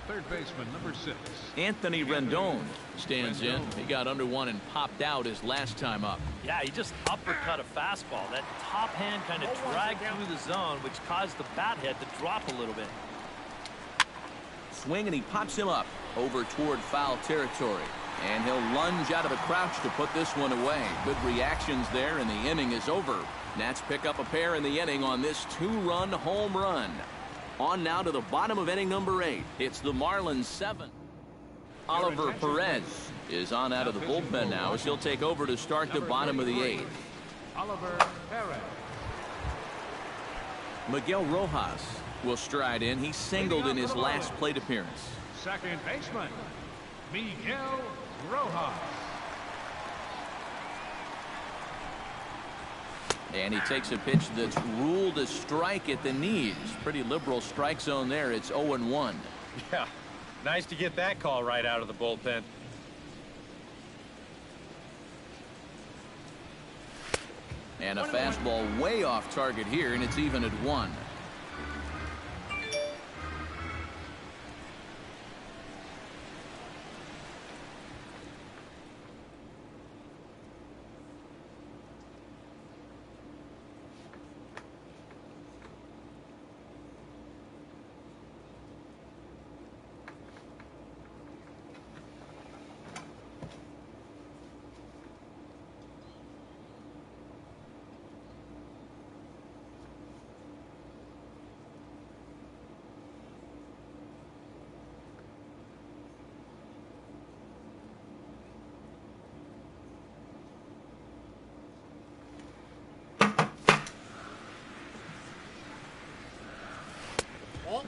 Third baseman, number 6. Anthony Rendon stands in. He got under one and popped out his last time up. Yeah, he just uppercut a fastball. That top hand kind of dragged through the zone, which caused the bat head to drop a little bit. Swing, and he pops him up over toward foul territory. And he'll lunge out of the crouch to put this one away. Good reactions there, and the inning is over. Nats pick up a pair in the inning on this 2-run home run. On now to the bottom of inning number 8. It's the Marlins 7. Oliver Perez is on out of the bullpen now as he'll take over to start the bottom of the 8th. Oliver Perez. Miguel Rojas will stride in. He singled in his last plate appearance. Second baseman, Miguel Rojas. And he takes a pitch that's ruled a strike at the knees. Pretty liberal strike zone there. It's 0-1. Yeah, nice to get that call right out of the bullpen. And a fastball way off target here, and it's even at 1.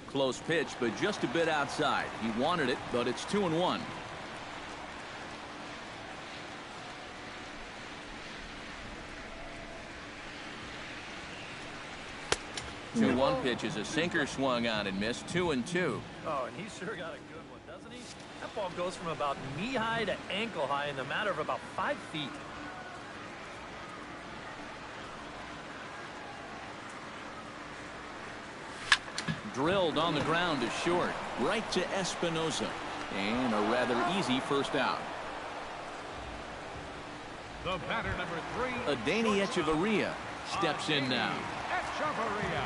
Close pitch, but just a bit outside. He wanted it, but it's 2-1. 2-1 pitch is a sinker, swung on and missed. 2-2. Oh, and he sure got a good one, doesn't he? That ball goes from about knee-high to ankle-high in the matter of about 5 feet. Drilled on the ground to short, right to Espinoza, and a rather easy first out. The batter, number 3. Adeiny Echeverria steps in now. Echeverria.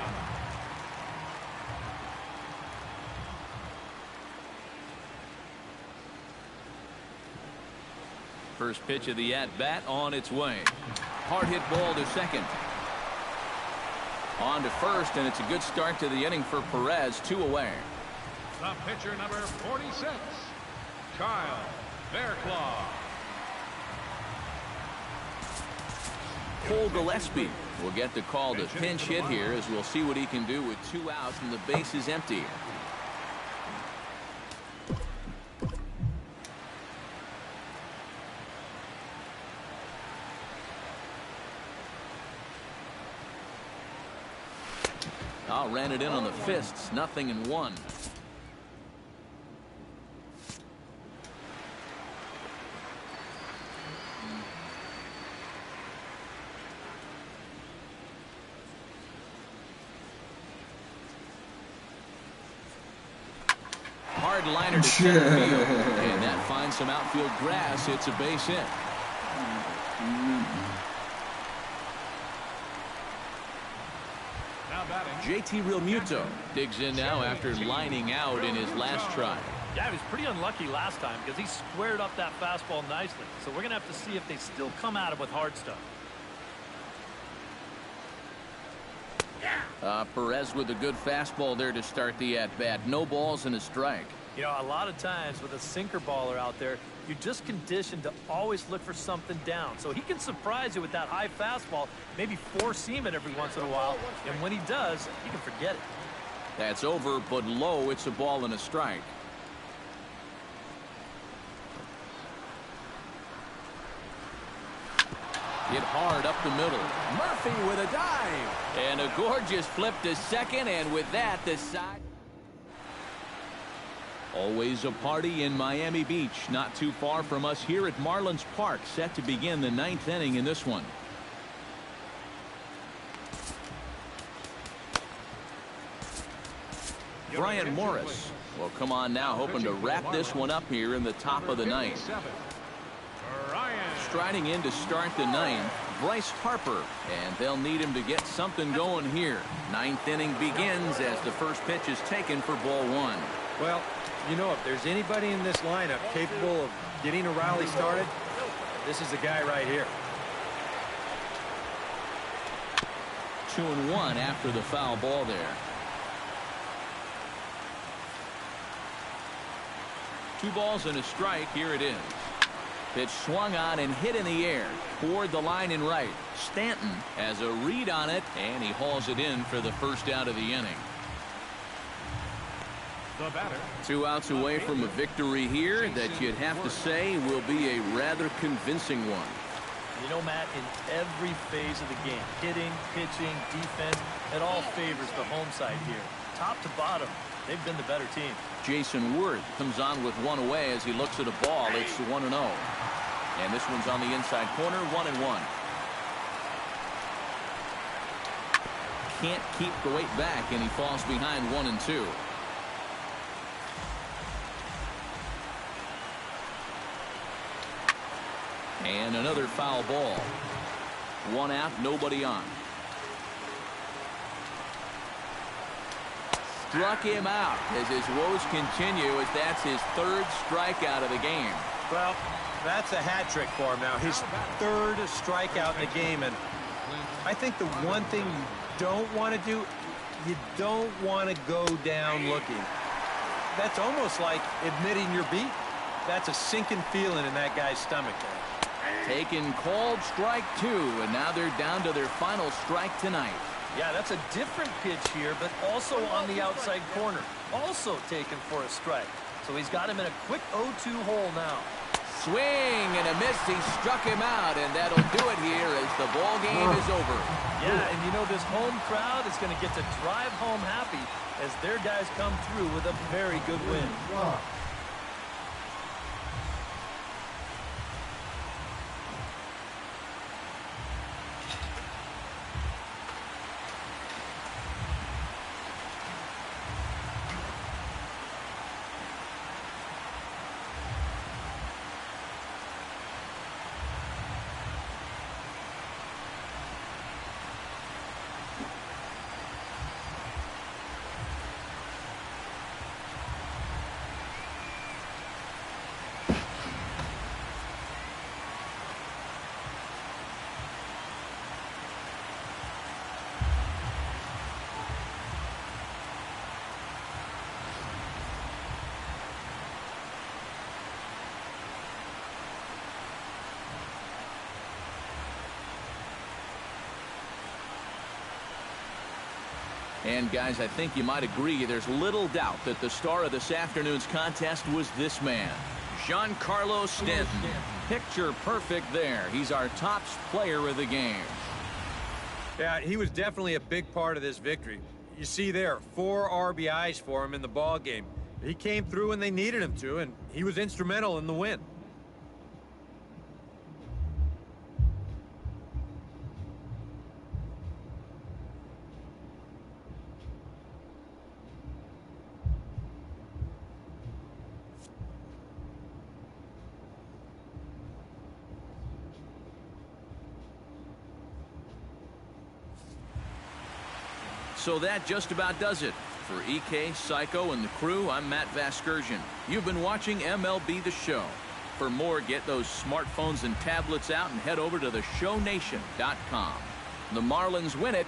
First pitch of the at-bat on its way. Hard hit ball to second. On to first, and it's a good start to the inning for Perez. 2 away. The pitcher, number 46, Kyle Fairclough. Cole Gillespie will get the call to pinch hit here, as we'll see what he can do with 2 outs and the base is empty. Ran it in on the fists. 0-1. Hard liner to center field, and that finds some outfield grass. It's a base hit. JT Realmuto digs in now after lining out in his last try. Yeah, he was pretty unlucky last time because he squared up that fastball nicely. So we're going to have to see if they still come at him with hard stuff. Perez with a good fastball there to start the at-bat. No balls and a strike. You know, a lot of times with a sinker baller out there, you're just conditioned to always look for something down. So he can surprise you with that high fastball, maybe four-seam it every once in a while. And when he does, you can forget it. That's over, but low. It's a ball and a strike. Hit hard up the middle. Murphy with a dive. And a gorgeous flip to second, and with that, the side. Always a party in Miami Beach, not too far from us here at Marlins Park, set to begin the 9th inning in this one. Brian Morris will come on now, hoping to wrap this one up here in the top of the 9th. Striding in to start the 9th, Bryce Harper, and they'll need him to get something going here. 9th inning begins as the first pitch is taken for ball 1. Well, you know, if there's anybody in this lineup capable of getting a rally started, this is the guy right here. 2-1 after the foul ball there. 2 balls and a strike. Here it is. Pitch swung on and hit in the air toward the line in right. Stanton has a read on it, and he hauls it in for the first out of the inning. The batter. 2 outs away from a victory here that you'd have to say will be a rather convincing one. You know, Matt, in every phase of the game, hitting, pitching, defense, it all favors the home side here. Top to bottom, they've been the better team. Jason Worth comes on with 1 away as he looks at a ball. It's 1-0. And this one's on the inside corner, 1-1. can't keep the weight back, and he falls behind 1-2. And another foul ball. 1 out, nobody on. Struck him out as his woes continue, as that's his 3rd strikeout of the game. Well, that's a hat trick for him now. His 3rd strikeout in the game. And I think the one thing you don't want to do, you don't want to go down looking. That's almost like admitting you're beat. That's a sinking feeling in that guy's stomach there. Taken called strike 2, and now they're down to their final strike tonight. Yeah, that's a different pitch here, but also on the outside corner. Also taken for a strike. So he's got him in a quick 0-2 hole now. Swing and a miss. He struck him out, and that'll do it here as the ball game is over. Yeah, and you know this home crowd is going to get to drive home happy as their guys come through with a very good win. And guys, I think you might agree there's little doubt that the star of this afternoon's contest was this man, Giancarlo Stanton. Picture perfect there. He's our top player of the game. Yeah, he was definitely a big part of this victory. You see there, 4 RBIs for him in the ball game. He came through when they needed him to, and he was instrumental in the win. So that just about does it. For EK, Psycho, and the crew, I'm Matt Vasgersian. You've been watching MLB The Show. For more, get those smartphones and tablets out and head over to theshownation.com. The Marlins win it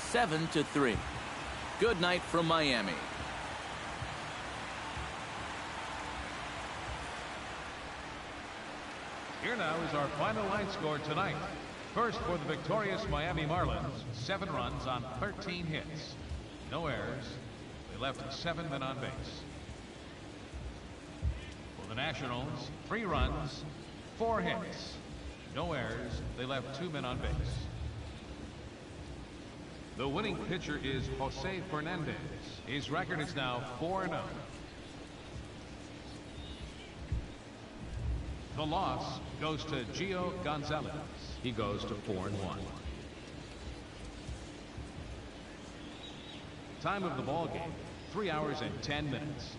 7-3. Good night from Miami. Here now is our final line score tonight. First for the victorious Miami Marlins, 7 runs on 13 hits. No errors. They left 7 men on base. For the Nationals, 3 runs, 4 hits. No errors. They left 2 men on base. The winning pitcher is Jose Fernandez. His record is now 4-0. The loss goes to Gio Gonzalez. He goes to 4-1. Time of the ball game, 3 hours and 10 minutes.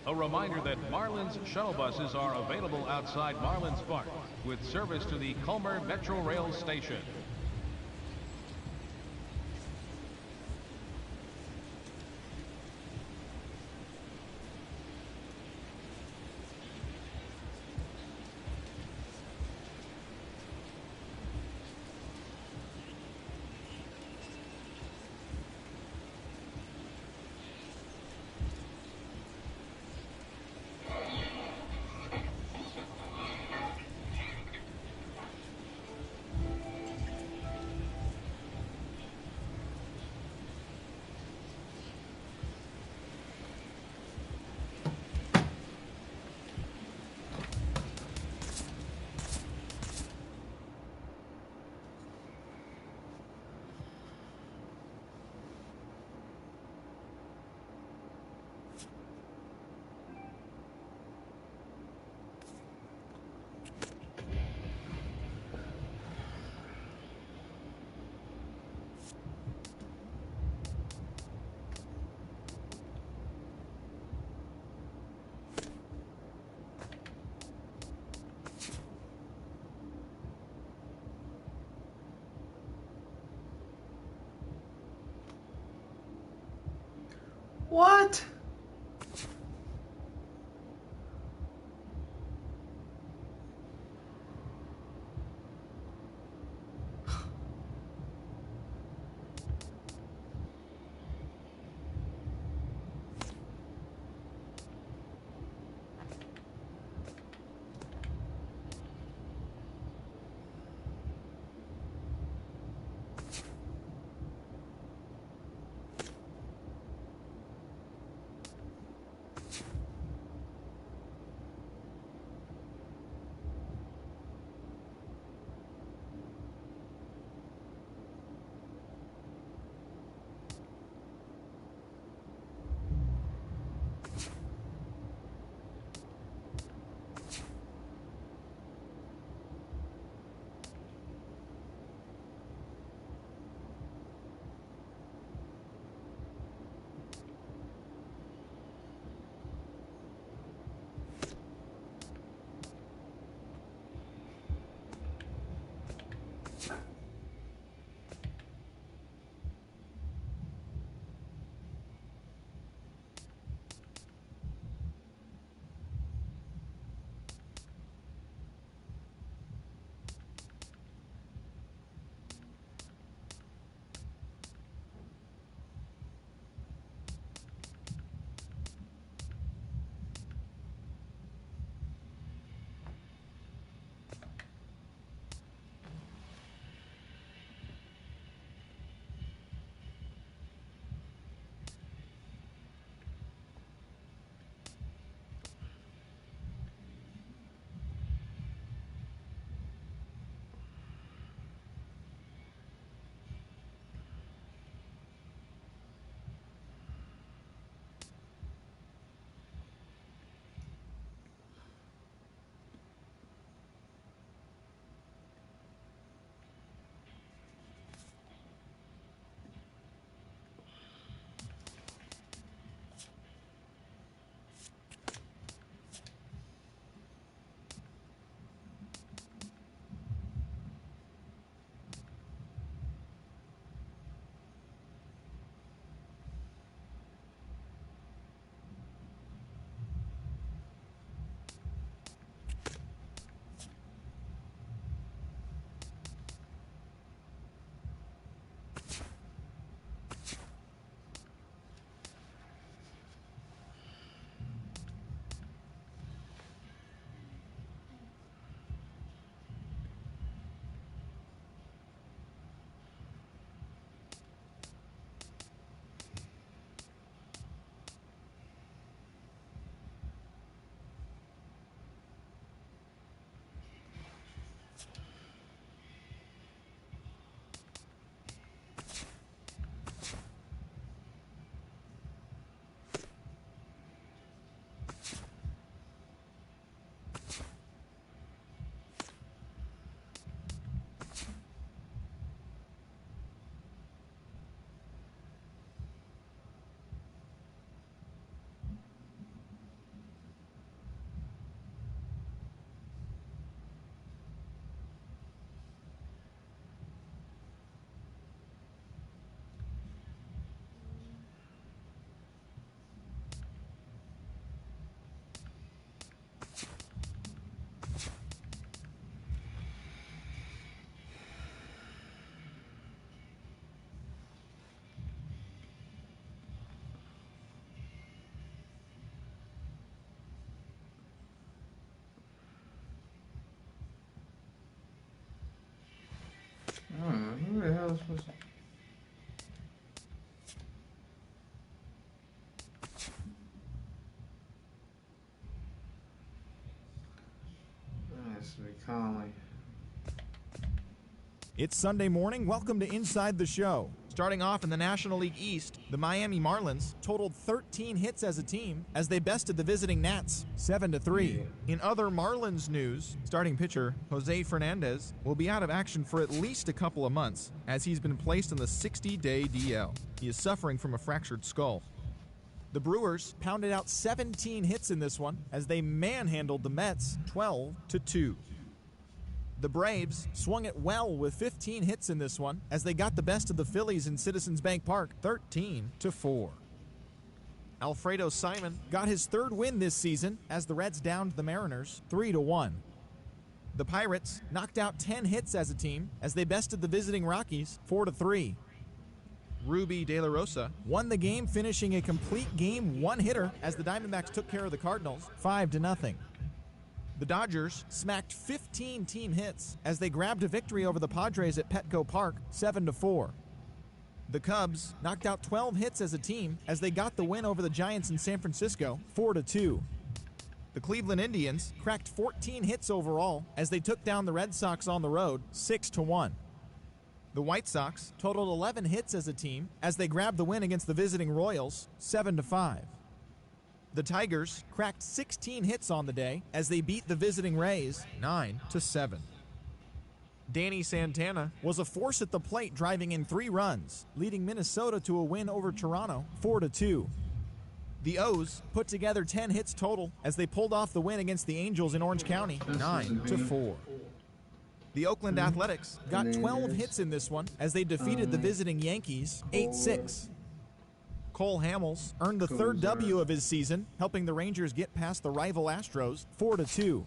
A reminder that Marlins shuttle buses are available outside Marlins Park with service to the Culmer Metro Rail Station. What? Who the hell is supposed to... That's me calmly. It's Sunday morning. Welcome to Inside the Show. Starting off in the National League East, the Miami Marlins totaled 13 hits as a team as they bested the visiting Nats 7-3. In other Marlins news, starting pitcher Jose Fernandez will be out of action for at least a couple of months as he's been placed on the 60-day DL. He is suffering from a fractured skull. The Brewers pounded out 17 hits in this one as they manhandled the Mets 12-2. The Braves swung it well with 15 hits in this one as they got the best of the Phillies in Citizens Bank Park 13-4. Alfredo Simon got his third win this season as the Reds downed the Mariners 3-1. The Pirates knocked out 10 hits as a team as they bested the visiting Rockies 4-3. Ruby De La Rosa won the game, finishing a complete game one-hitter as the Diamondbacks took care of the Cardinals 5-0. The Dodgers smacked 15 team hits as they grabbed a victory over the Padres at Petco Park 7-4. The Cubs knocked out 12 hits as a team as they got the win over the Giants in San Francisco 4-2. The Cleveland Indians cracked 14 hits overall as they took down the Red Sox on the road 6-1. The White Sox totaled 11 hits as a team as they grabbed the win against the visiting Royals 7-5. The Tigers cracked 16 hits on the day as they beat the visiting Rays 9-7. Danny Santana was a force at the plate, driving in 3 runs, leading Minnesota to a win over Toronto 4-2. The O's put together 10 hits total as they pulled off the win against the Angels in Orange County 9-4. The Oakland Athletics got 12 hits in this one as they defeated the visiting Yankees 8-6. Cole Hamels earned the third W of his season, helping the Rangers get past the rival Astros 4-2.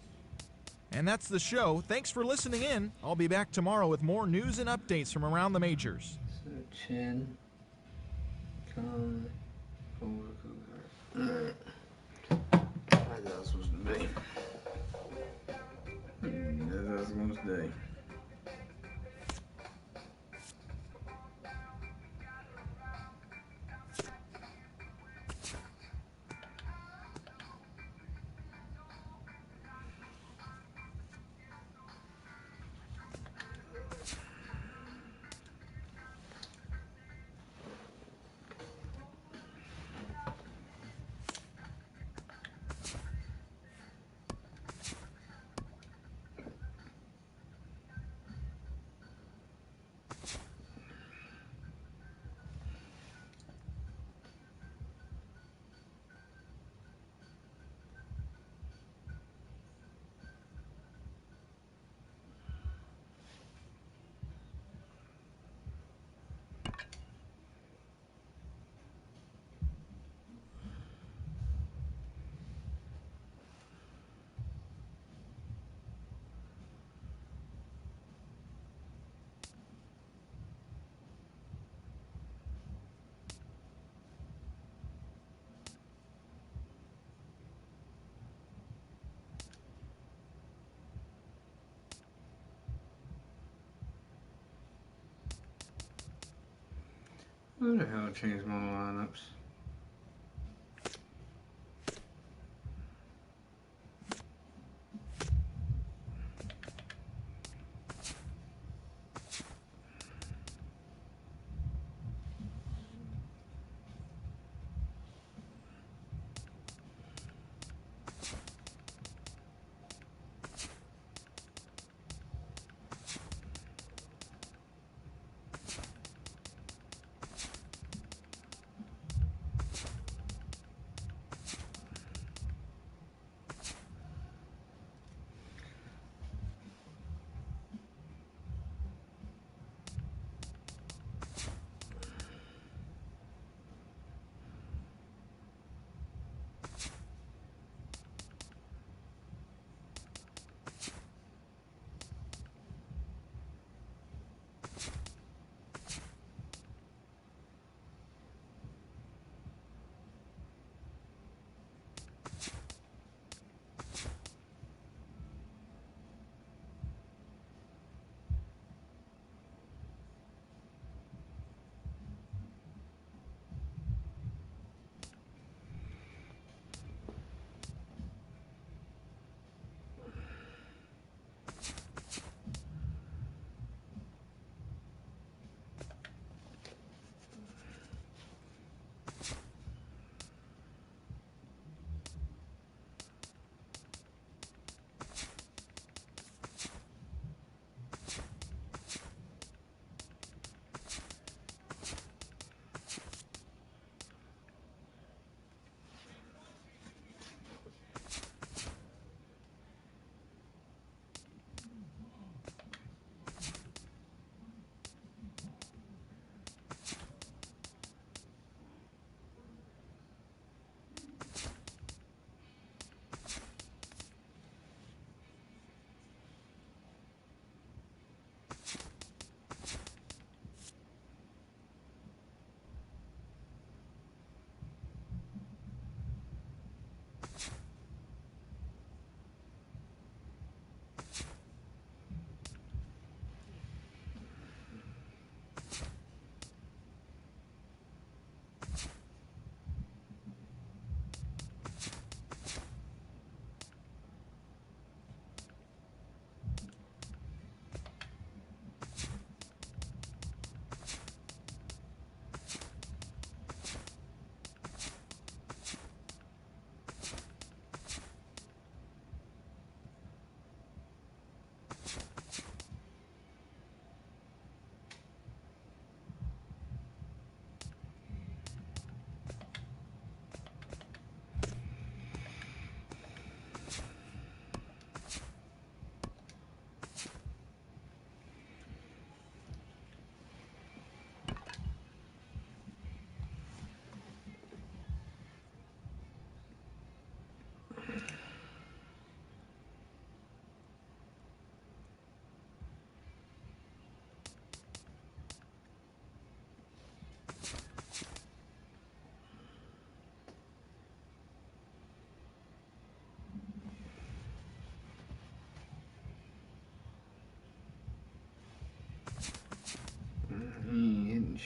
And that's the show. Thanks for listening in. I'll be back tomorrow with more news and updates from around the majors. So chin, come over. That's what it's supposed to be. That's what it's supposed to be. Who the hell changed my lineups?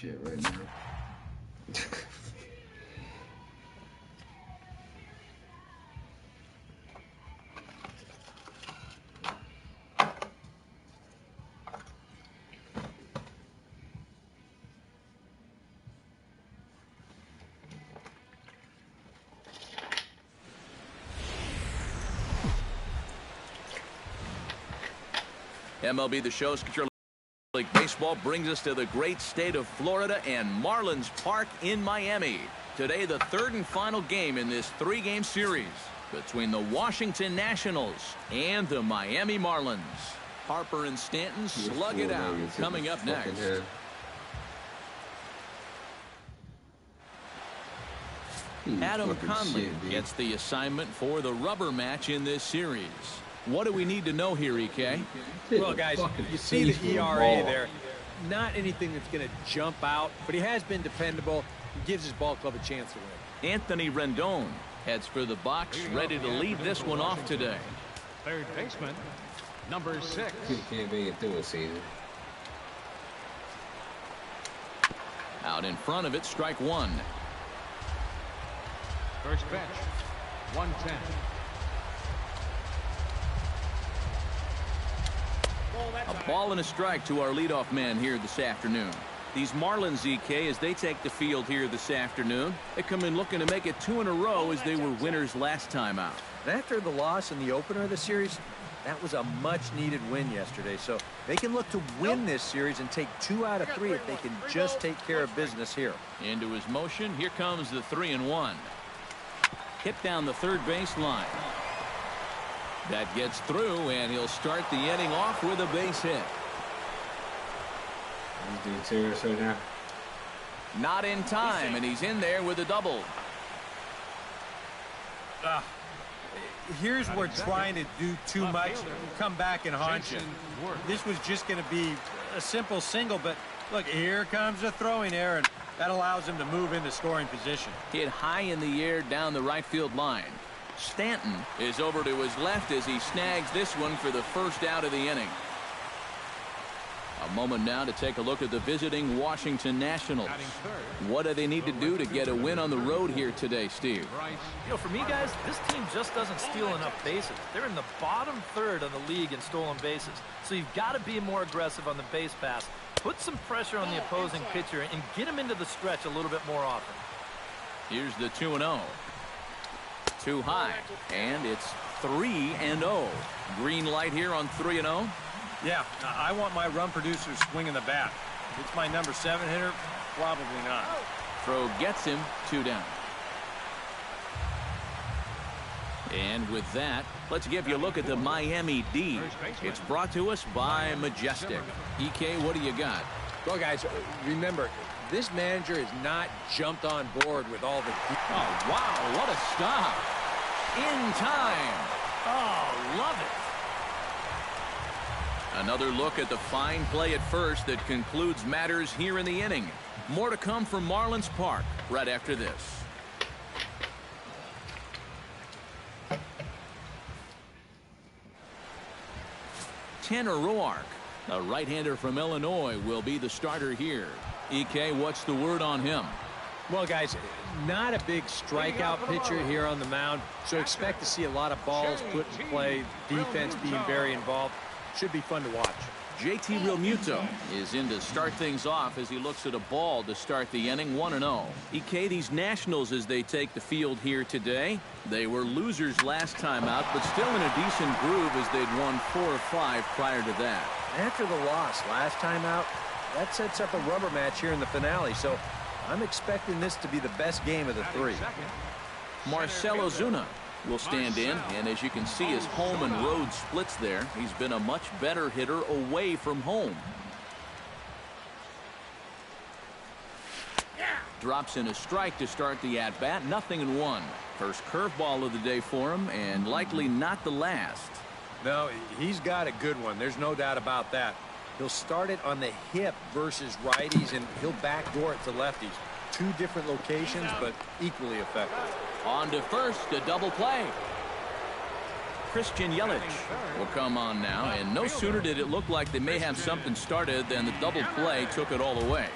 shit right now. MLB The Show, Secure League Baseball brings us to the great state of Florida and Marlins Park in Miami. Today, the third and final game in this three-game series between the Washington Nationals and the Miami Marlins. Harper and Stanton slug it out. Coming up next. Adam Conley gets the assignment for the rubber match in this series. What do we need to know here, EK? Well, guys, you see the ERA there. Not anything that's going to jump out, but he has been dependable. He gives his ball club a chance to win. Anthony Rendon heads for the box, ready to lead this one off today. Third baseman, number 6. Can't make it through a season. Out in front of it, strike one. First pitch, 110. A ball and a strike to our leadoff man here this afternoon. These Marlins, EK, as they take the field here this afternoon, they come in looking to make it 2 in a row as they were winners last time out. And after the loss in the opener of the series, that was a much-needed win yesterday. So they can look to win this series and take 2 out of 3 if they can just take care of business here. Into his motion, here comes the 3-1. Hit down the third base line. That gets through, and he'll start the inning off with a base hit. He's doing serious right now. Not in time, and he's in there with a double. Here's where trying to do too much come back and haunt you. This was just going to be a simple single, but look, here comes a throwing error, and that allows him to move into scoring position. Hit high in the air down the right field line. Stanton is over to his left as he snags this one for the first out of the inning. A moment now to take a look at the visiting Washington Nationals. What do they need to do to get a win on the road here today, Steve? You know, for me, guys, this team just doesn't steal enough bases. They're in the bottom third of the league in stolen bases. So you've got to be more aggressive on the base pass. Put some pressure on the opposing pitcher and get him into the stretch a little bit more often. Here's the 2-0. Too high, and it's 3-0. Green light here on 3-0. Yeah, I want my run producer swinging the bat. If it's my number 7 hitter, probably not. Throw gets him, 2 down. And with that, let's give you a look at the Miami D. It's brought to us by Majestic. EK, what do you got? Well, guys, remember, this manager has not jumped on board with all the... Oh, wow, what a stop. In time. Oh, love it. Another look at the fine play at first that concludes matters here in the inning. More to come from Marlins Park right after this. Tanner Roark, a right-hander from Illinois, will be the starter here. EK, what's the word on him? Well, guys, not a big strikeout pitcher here on the mound, so expect to see a lot of balls put in play, defense being very involved. Should be fun to watch. JT Realmuto is in to start things off as he looks at a ball to start the inning, 1-0. EK, these Nationals, as they take the field here today, they were losers last time out, but still in a decent groove as they'd won 4 or 5 prior to that. After the loss last time out, that sets up a rubber match here in the finale, so I'm expecting this to be the best game of the 3. Marcell Ozuna will stand in, and as you can see, his home and road splits there. He's been a much better hitter away from home. Drops in a strike to start the at-bat. 0-1. First curveball of the day for him, and likely not the last. No, he's got a good one. There's no doubt about that. He'll start it on the hip versus righties, and he'll backdoor it to lefties. 2 different locations, but equally effective. On to first, a double play. Christian Yelich will come on now, and no sooner did it look like they may have something started than the double play took it all away.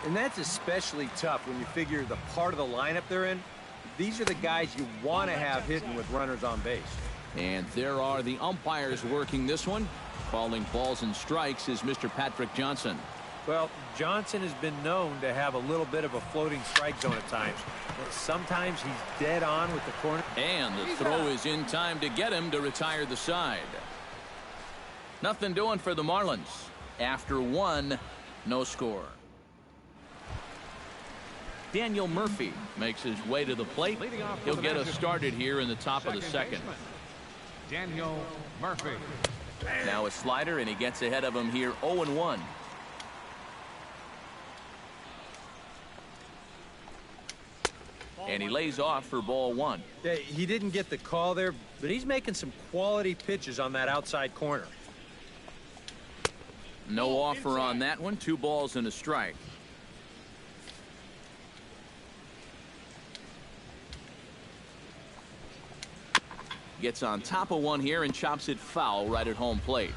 And that's especially tough when you figure the part of the lineup they're in. These are the guys you want to have hitting with runners on base. And there are the umpires working this one. Calling balls and strikes is Mr. Patrick Johnson. Well, Johnson has been known to have a little bit of a floating strike zone at times. Sometimes he's dead on with the corner. And the throw is in time to get him to retire the side. Nothing doing for the Marlins. After one, no score. Daniel Murphy makes his way to the plate. He'll get us started here in the top of the second. Daniel Murphy. Now a slider, and he gets ahead of him here 0-1. And he lays off for ball one. Yeah, he didn't get the call there, but he's making some quality pitches on that outside corner. No offer on that one. 2 balls and a strike. Gets on top of one here and chops it foul right at home plate.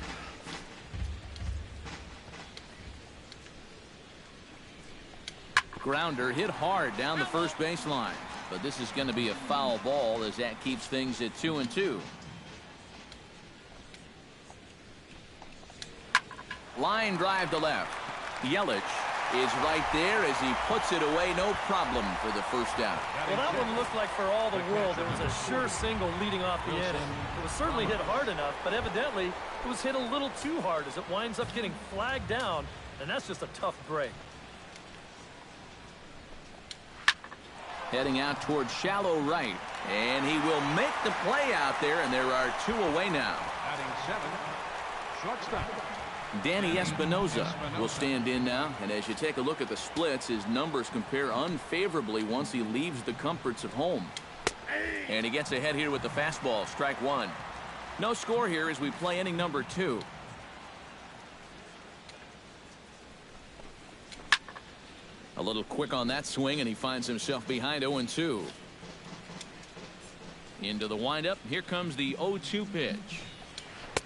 Grounder hit hard down the first baseline, but this is going to be a foul ball as that keeps things at 2-2. Line drive to left. Yelich is right there as he puts it away, no problem for the first out. Well, that one looked like for all the world it was a sure single leading off the inning. It was certainly hit hard enough, but evidently it was hit a little too hard as it winds up getting flagged down, and that's just a tough break. Heading out towards shallow right, and he will make the play out there, and there are 2 away now. Batting 7, shortstop. Danny Espinoza will stand in now, and as you take a look at the splits, his numbers compare unfavorably once he leaves the comforts of home. And he gets ahead here with the fastball, strike 1. No score here as we play inning number 2. A little quick on that swing, and he finds himself behind 0-2. Into the windup. Here comes the 0-2 pitch.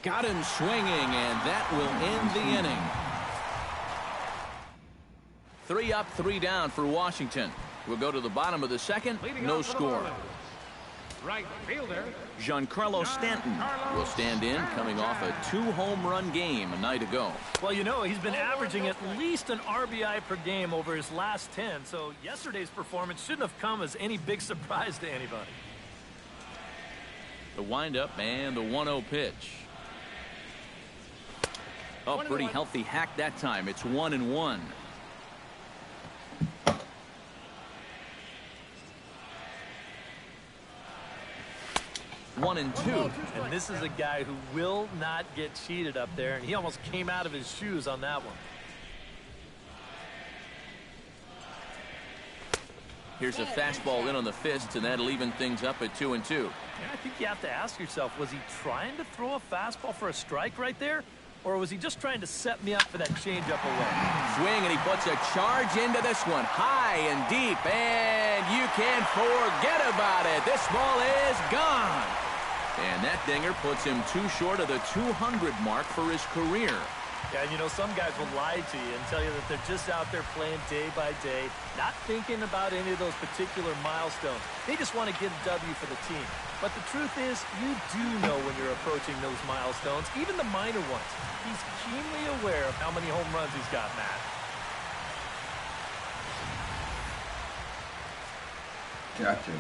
Got him swinging, and that will end the inning. 3 up, 3 down for Washington. We'll go to the bottom of the second. No score. Right fielder Giancarlo Stanton will stand in, coming off a 2-home run game a night ago. Well, you know, he's been averaging at least an RBI per game over his last 10, so yesterday's performance shouldn't have come as any big surprise to anybody. The windup and the 1-0 pitch. Oh, pretty healthy hack that time. It's 1-1. One and two. And this is a guy who will not get cheated up there, and he almost came out of his shoes on that one. Here's a fastball in on the fist, and that'll even things up at 2-2. And I think you have to ask yourself, was he trying to throw a fastball for a strike right there? Or was he just trying to set me up for that changeup away? Swing, and he puts a charge into this one. High and deep, and you can forget about it. This ball is gone. And that dinger puts him 2 short of the 200 mark for his career. Yeah, and you know, some guys will lie to you and tell you that they're just out there playing day by day, not thinking about any of those particular milestones. They just want to get a W for the team. But the truth is, you do know when you're approaching those milestones, even the minor ones. He's keenly aware of how many home runs he's got, Matt. Gotcha.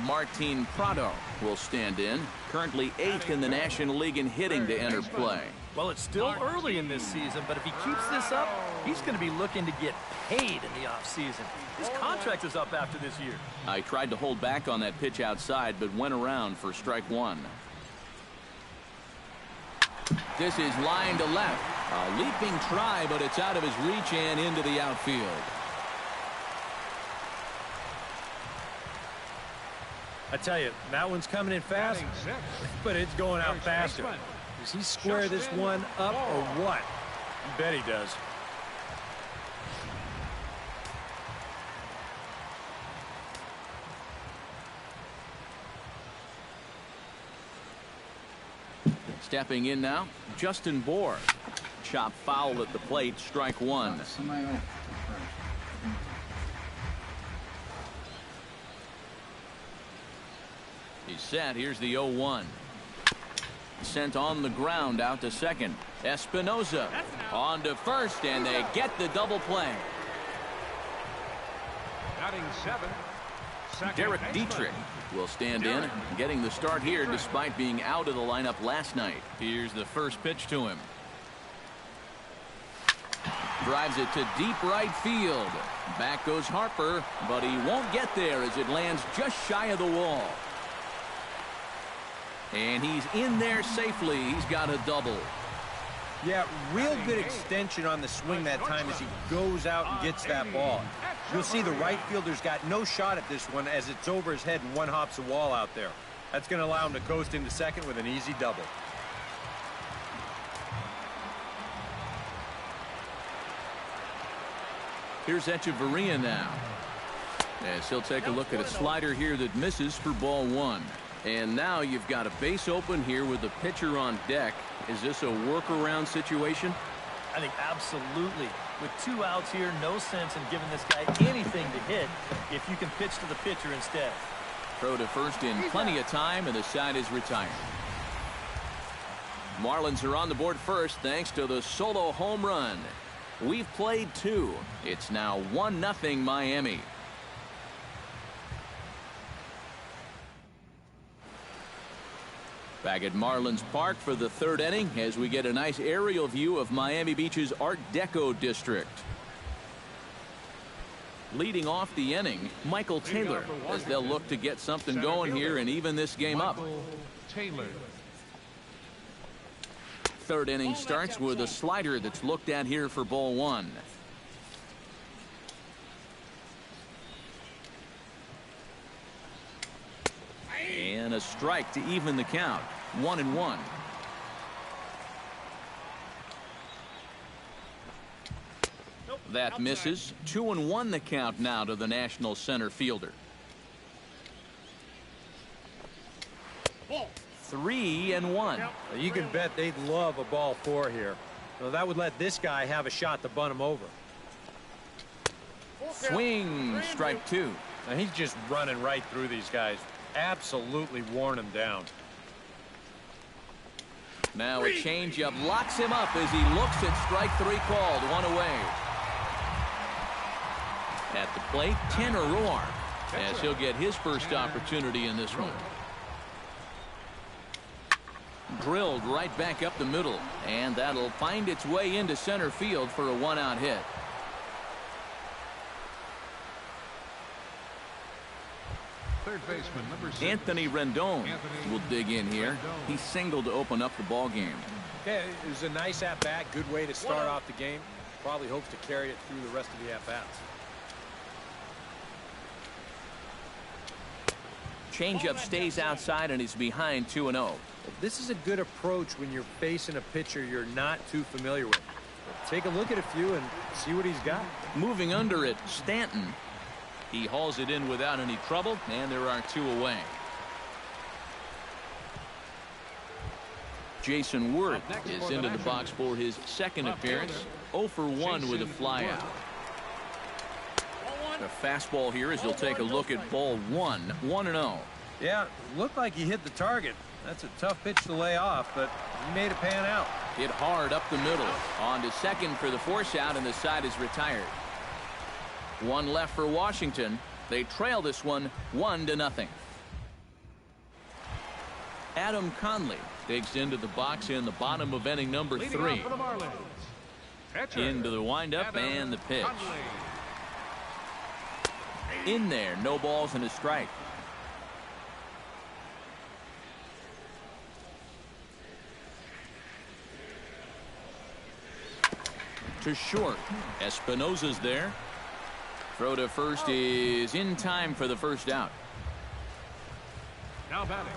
Martin Prado will stand in, currently 8th in the National League in hitting to enter play. Well, it's still early in this season, but if he keeps this up, he's going to be looking to get paid in the offseason. His contract is up after this year. I tried to hold back on that pitch outside, but went around for strike 1. This is line to left. A leaping try, but it's out of his reach and into the outfield. I tell you, that one's coming in fast, but it's going out faster. Does he square this one up or what? You bet he does. Stepping in now, Justin Bohr. Chop foul at the plate, strike one. He's set. Here's the 0-1. Sent on the ground out to second. Espinosa on to first, and they get the double play. Batting 7. Derek Dietrich will stand in, getting the start here despite being out of the lineup last night. Here's the first pitch to him. Drives it to deep right field. Back goes Harper, but he won't get there as it lands just shy of the wall. And he's in there safely. He's got a double. Yeah, real good extension on the swing that time as he goes out and gets that ball. You'll see the right fielder's got no shot at this one as it's over his head and one hops the wall out there. That's going to allow him to coast into second with an easy double. Here's Echeverria now. As he'll take a look at a slider here that misses for ball one. And now you've got a base open here with the pitcher on deck. Is this a workaround situation? I think absolutely. With 2 outs here, no sense in giving this guy anything to hit if you can pitch to the pitcher instead. Throw to first in plenty of time, and the side is retired. Marlins are on the board first thanks to the solo home run. We've played 2. It's now 1-0 Miami. Back at Marlins Park for the 3rd inning as we get a nice aerial view of Miami Beach's Art Deco district. Leading off the inning, Michael Taylor, as they'll look to get something going here and even this game up. Taylor. 3rd inning starts with a slider that's looked at here for ball one. And a strike to even the count. 1-1. That misses. 2-1 the count now to the National center fielder. 3-1. You can bet they'd love a ball 4 here. So that would let this guy have a shot to bunt him over. Swing, strike 2. Now he's just running right through these guys. Absolutely worn him down. Now a changeup locks him up as he looks at strike 3 called. 1 away. At the plate, Tanner Roark, as he'll get his first opportunity in this one. Drilled right back up the middle, and that'll find its way into center field for a 1-out hit. Third baseman, number 6. Anthony Rendon will dig in here. He singled to open up the ball game. Okay, it was a nice at-bat. Good way to start off the game. Probably hopes to carry it through the rest of the at-bats. Changeup stays outside, and he's behind 2-0. This is a good approach when you're facing a pitcher you're not too familiar with. Take a look at a few and see what he's got. Moving under it, Stanton. He hauls it in without any trouble, and there are 2 away. Jason Worth is into the box for his 2nd appearance. 0 for 1 with a flyout. The fastball here as he'll take a look at ball 1. 1-0. Yeah, looked like he hit the target. That's a tough pitch to lay off, but he made it pan out. Hit hard up the middle. On to second for the force out, and the side is retired. 1 left for Washington. They trail this one 1-0. Adam Conley digs into the box in the bottom of inning number 3. Into the windup and the pitch. In there, no balls and a strike. To short. Espinosa's there. Throw to first is in time for the first out. Now batting.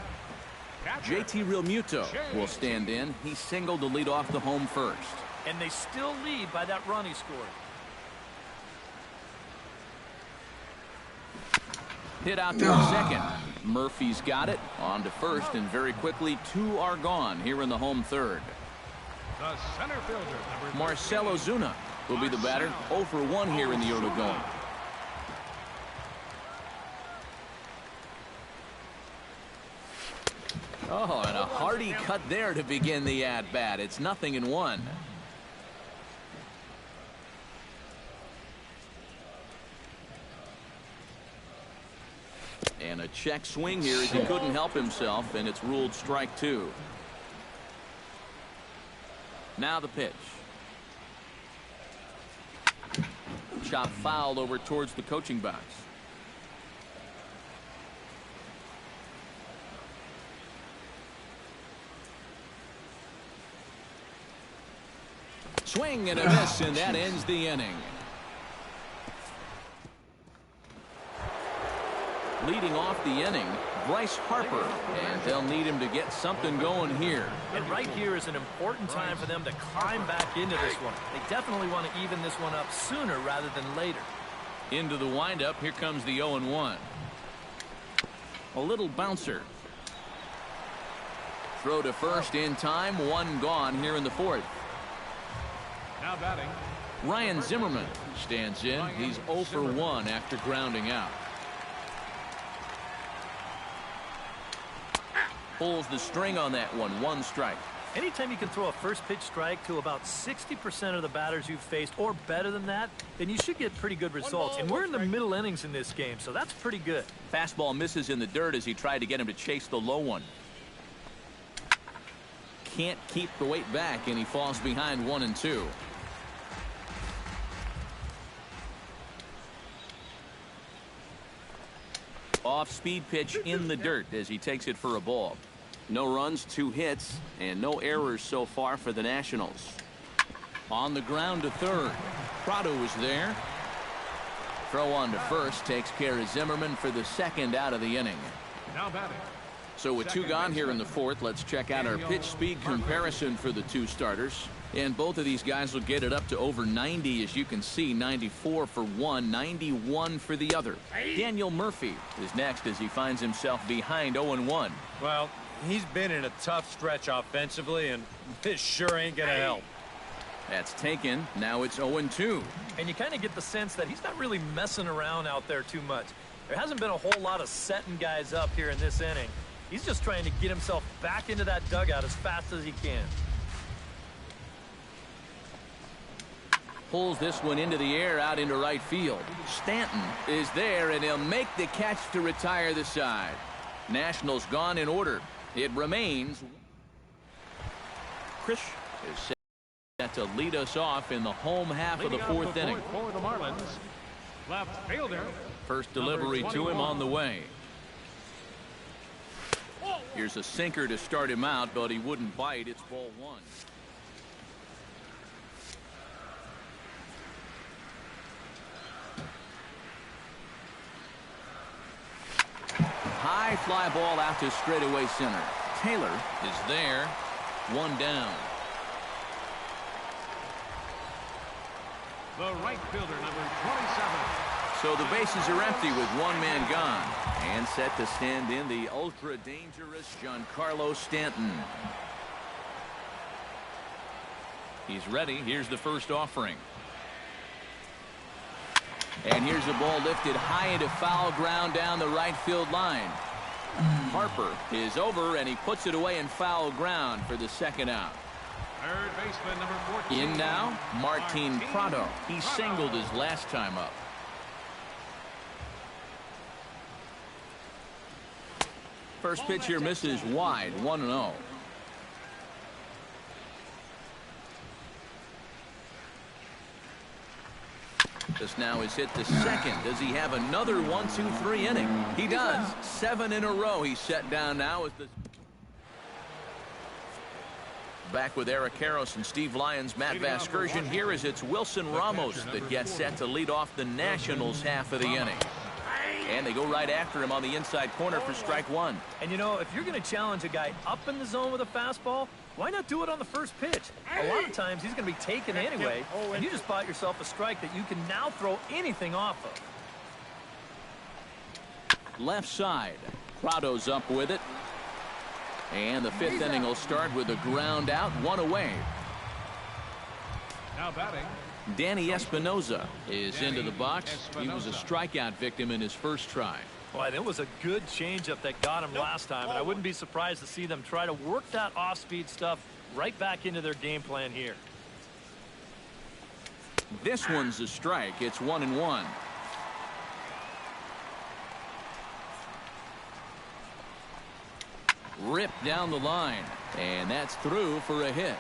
JT Realmuto will stand in. He singled to lead off the home first. And they still lead by that run he scored. Hit out to the second. Murphy's got it. On to first, and very quickly, 2 are gone here in the home third. The center fielder, number Marcelo Zuna will be the batter. 0 for 1 here in the order going. Oh, and a hearty cut there to begin the at-bat. It's 0-1. And a check swing here as he couldn't help himself, and it's ruled strike 2. Now the pitch. Chop fouled over towards the coaching box. Swing and a miss, and that ends the inning. Leading off the inning, Bryce Harper, and they'll need him to get something going here. And right here is an important time for them to climb back into this one. They definitely want to even this one up sooner rather than later. Into the windup, here comes the 0-1. A little bouncer. Throw to first in time, 1 gone here in the 4th. now batting. Ryan Zimmerman stands in. He's 0 for 1 after grounding out. Pulls the string on that one. 1 strike. Anytime you can throw a first pitch strike to about 60% of the batters you've faced or better than that, then you should get pretty good results. And we're in the middle innings in this game, so that's pretty good. Fastball misses in the dirt as he tried to get him to chase the low one. Can't keep the weight back, and he falls behind 1-2. Off-speed pitch in the dirt as he takes it for a ball. No runs, 2 hits, and no errors so far for the Nationals. On the ground to third. Prado is there. Throw on to first takes care of Zimmerman for the 2nd out of the inning. Now batting. So with 2 gone here in the 4th, let's check out our pitch speed comparison for the 2 starters. And both of these guys will get it up to over 90, as you can see. 94 for one, 91 for the other. Daniel Murphy is next as he finds himself behind 0-1. Well, he's been in a tough stretch offensively, and this sure ain't gonna help. That's taken. Now it's 0-2. And you kind of get the sense that he's not really messing around out there too much. There hasn't been a whole lot of setting guys up here in this inning. He's just trying to get himself back into that dugout as fast as he can. Pulls this one into the air out into right field. Stanton is there, and he'll make the catch to retire the side. Nationals gone in order. It remains. Chris is set to lead us off in the home half of the 4th inning. For the Marlins, left fielder. First delivery to him on the way. Here's a sinker to start him out, but he wouldn't bite. It's ball 1. High fly ball out to straightaway center. Taylor is there. 1 down. The right fielder, number 27. So the bases are empty with 1 man gone. And set to stand in the ultra-dangerous Giancarlo Stanton. He's ready. Here's the first offering. And here's the ball lifted high into foul ground down the right field line. Harper is over, and he puts it away in foul ground for the 2nd out. Third baseman, number 14. In now, Martin Prado. He singled his last time up. First pitch here misses wide, 1-0. This now is hit the 2nd. Does he have another 1-2-3 inning? He does. 7 in a row. He's set down now as the. Back with Eric Karros and Steve Lyons, Matt Vasgersian. Here is it's Wilson Ramos that gets set to lead off the Nationals half of the inning. And they go right after him on the inside corner for strike 1. And you know, if you're going to challenge a guy up in the zone with a fastball, why not do it on the first pitch? A lot of times he's going to be taken anyway, and you just bought yourself a strike that you can now throw anything off of. Left side. Prado's up with it. And the fifth inning will start with a ground out, one away. Now batting, Danny Espinoza is into the box. He was a strikeout victim in his first try. Boy, that was a good changeup that got him last time, and I wouldn't be surprised to see them try to work that off-speed stuff right back into their game plan here. This one's a strike. It's 1-1. Ripped down the line, and that's through for a hit.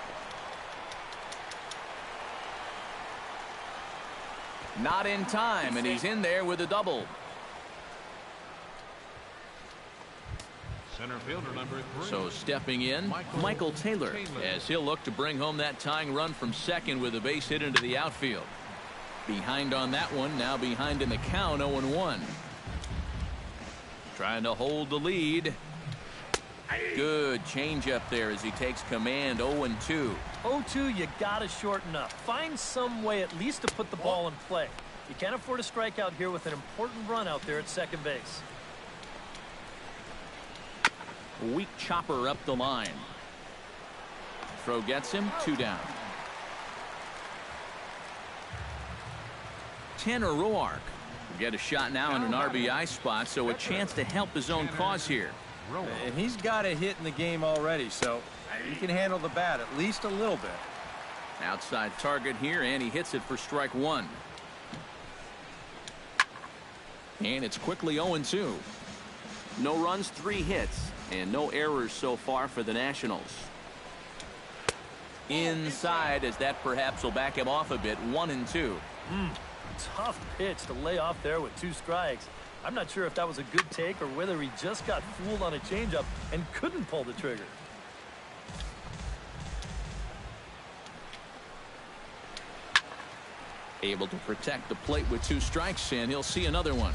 Not in time, and he's in there with a double. center fielder number 3. So stepping in, Michael Taylor, as he'll look to bring home that tying run from second with a base hit into the outfield. Behind on that one, now behind in the count, 0-1. Trying to hold the lead. Good changeup there as he takes command. 0-2. 0-2, you got to shorten up. Find some way at least to put the ball in play. You can't afford a strikeout here with an important run out there at second base. Weak chopper up the line. Throw gets him, 2 down. Tanner Roark will get a shot now in an RBI spot, so a chance to help his own cause here. And he's got a hit in the game already, so he can handle the bat at least a little bit. Outside target here, and he hits it for strike 1. And it's quickly 0-2. No runs, 3 hits, and no errors so far for the Nationals. Inside, as that perhaps will back him off a bit. 1-2. Tough pitch to lay off there with 2 strikes. I'm not sure if that was a good take or whether he just got fooled on a changeup and couldn't pull the trigger. Able to protect the plate with 2 strikes, and he'll see another one.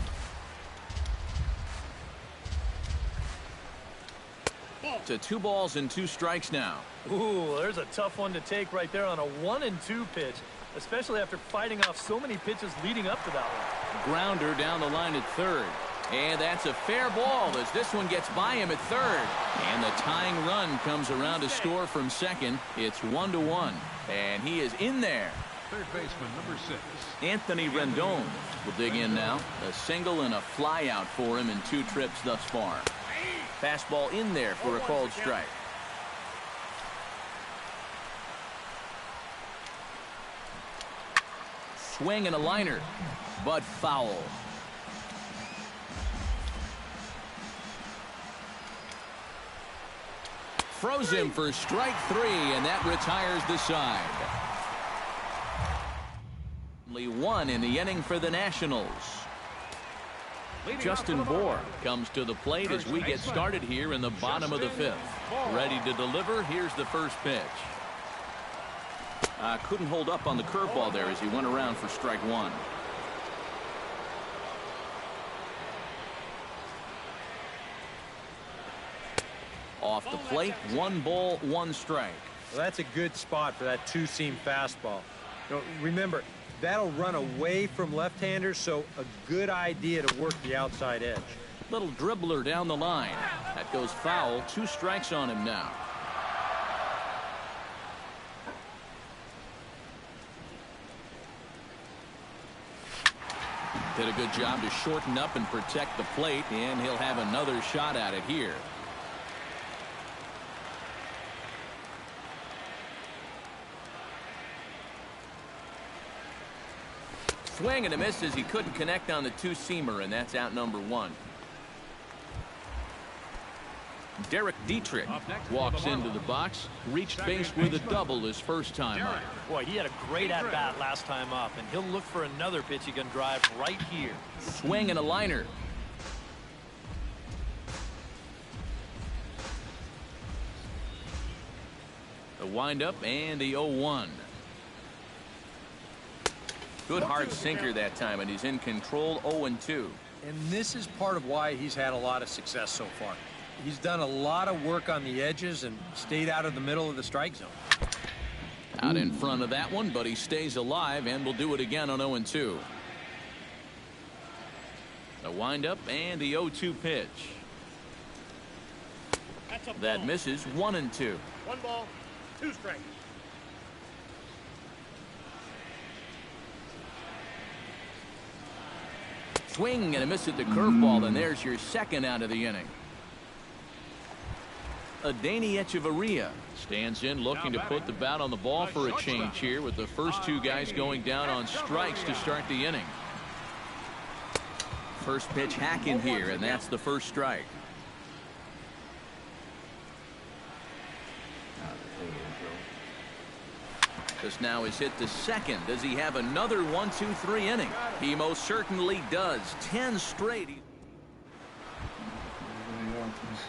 To 2 balls and 2 strikes now. Ooh, there's a tough one to take right there on a 1-2 pitch, especially after fighting off so many pitches leading up to that one. Grounder down the line at third. And that's a fair ball as this one gets by him at third. And the tying run comes around to score from second. It's 1-1. And he is in there. Third baseman number 6. Anthony Rendon will dig in now. A single and a fly out for him in 2 trips thus far. Fastball in there for a called strike. Swing and a liner, but foul. Froze him for strike 3, and that retires the side. Only 1 in the inning for the Nationals. Justin Bohr comes to the plate as we get started here in the bottom of the 5th. Ready to deliver. Here's the first pitch. Couldn't hold up on the curveball there as he went around for strike 1. Off the plate, 1 ball, 1 strike. Well, that's a good spot for that 2-seam fastball. Remember, that'll run away from left-handers, so a good idea to work the outside edge. Little dribbler down the line. That goes foul. 2 strikes on him now. Did a good job to shorten up and protect the plate, and he'll have another shot at it here. Swing and a miss as he couldn't connect on the 2-seamer, and that's out number 1. Derek Dietrich walks into the box, reached base with a double his first time up. Boy, he had a great at-bat last time up, and he'll look for another pitch he can drive right here. Swing and a liner. The windup and the 0-1. Good hard sinker that time, and he's in control. 0-2. And this is part of why he's had a lot of success so far. He's done a lot of work on the edges and stayed out of the middle of the strike zone. Out in front of that one, but he stays alive and will do it again on 0-2. The windup and the 0-2 pitch. That misses 1-2. 1 ball, 2 strikes. Swing and a miss at the curveball, and there's your second out of the inning. Adeiny Echeverria stands in looking to put the bat on the ball for a change here with the first 2 guys going down on strikes to start the inning. First pitch hacking here, and that's the first strike. This now is hit to second. Does he have another 1-2-3 inning? He most certainly does. 10 straight.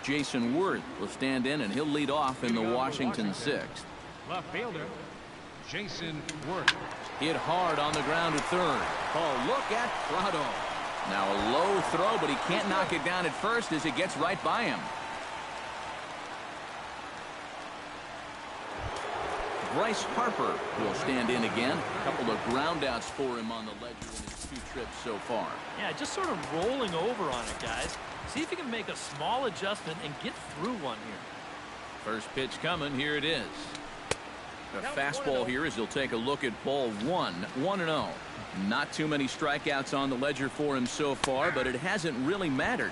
Jason Worth will stand in, and he'll lead off in the Washington 6th. Left fielder, Jason Worth. Hit hard on the ground to third. Oh, look at Prado. Now a low throw, but he can't knock it down at first as it gets right by him. Bryce Harper will stand in again. A couple of groundouts for him on the ledger in his 2 trips so far. Yeah, just sort of rolling over on it, guys. See if you can make a small adjustment and get through one here. First pitch coming. Here it is. A fastball here as he'll take a look at ball 1. 1-0. Not too many strikeouts on the ledger for him so far, but it hasn't really mattered.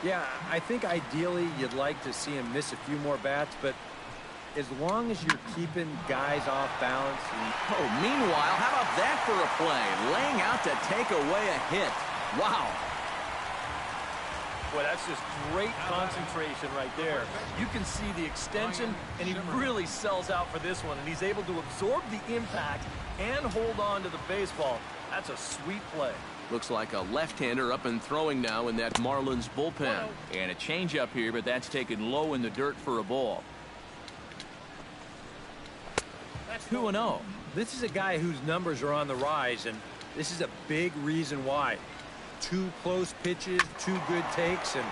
Yeah, I think ideally you'd like to see him miss a few more bats, but as long as you're keeping guys off balance. Oh, meanwhile, how about that for a play? Laying out to take away a hit. Wow. Boy, that's just great concentration right there. You can see the extension, and he really sells out for this one, and he's able to absorb the impact and hold on to the baseball. That's a sweet play. Looks like a left-hander up and throwing now in that Marlins bullpen. And a changeup here, but that's taken low in the dirt for a ball. 2-0. This is a guy whose numbers are on the rise, and this is a big reason why. 2 close pitches, 2 good takes, and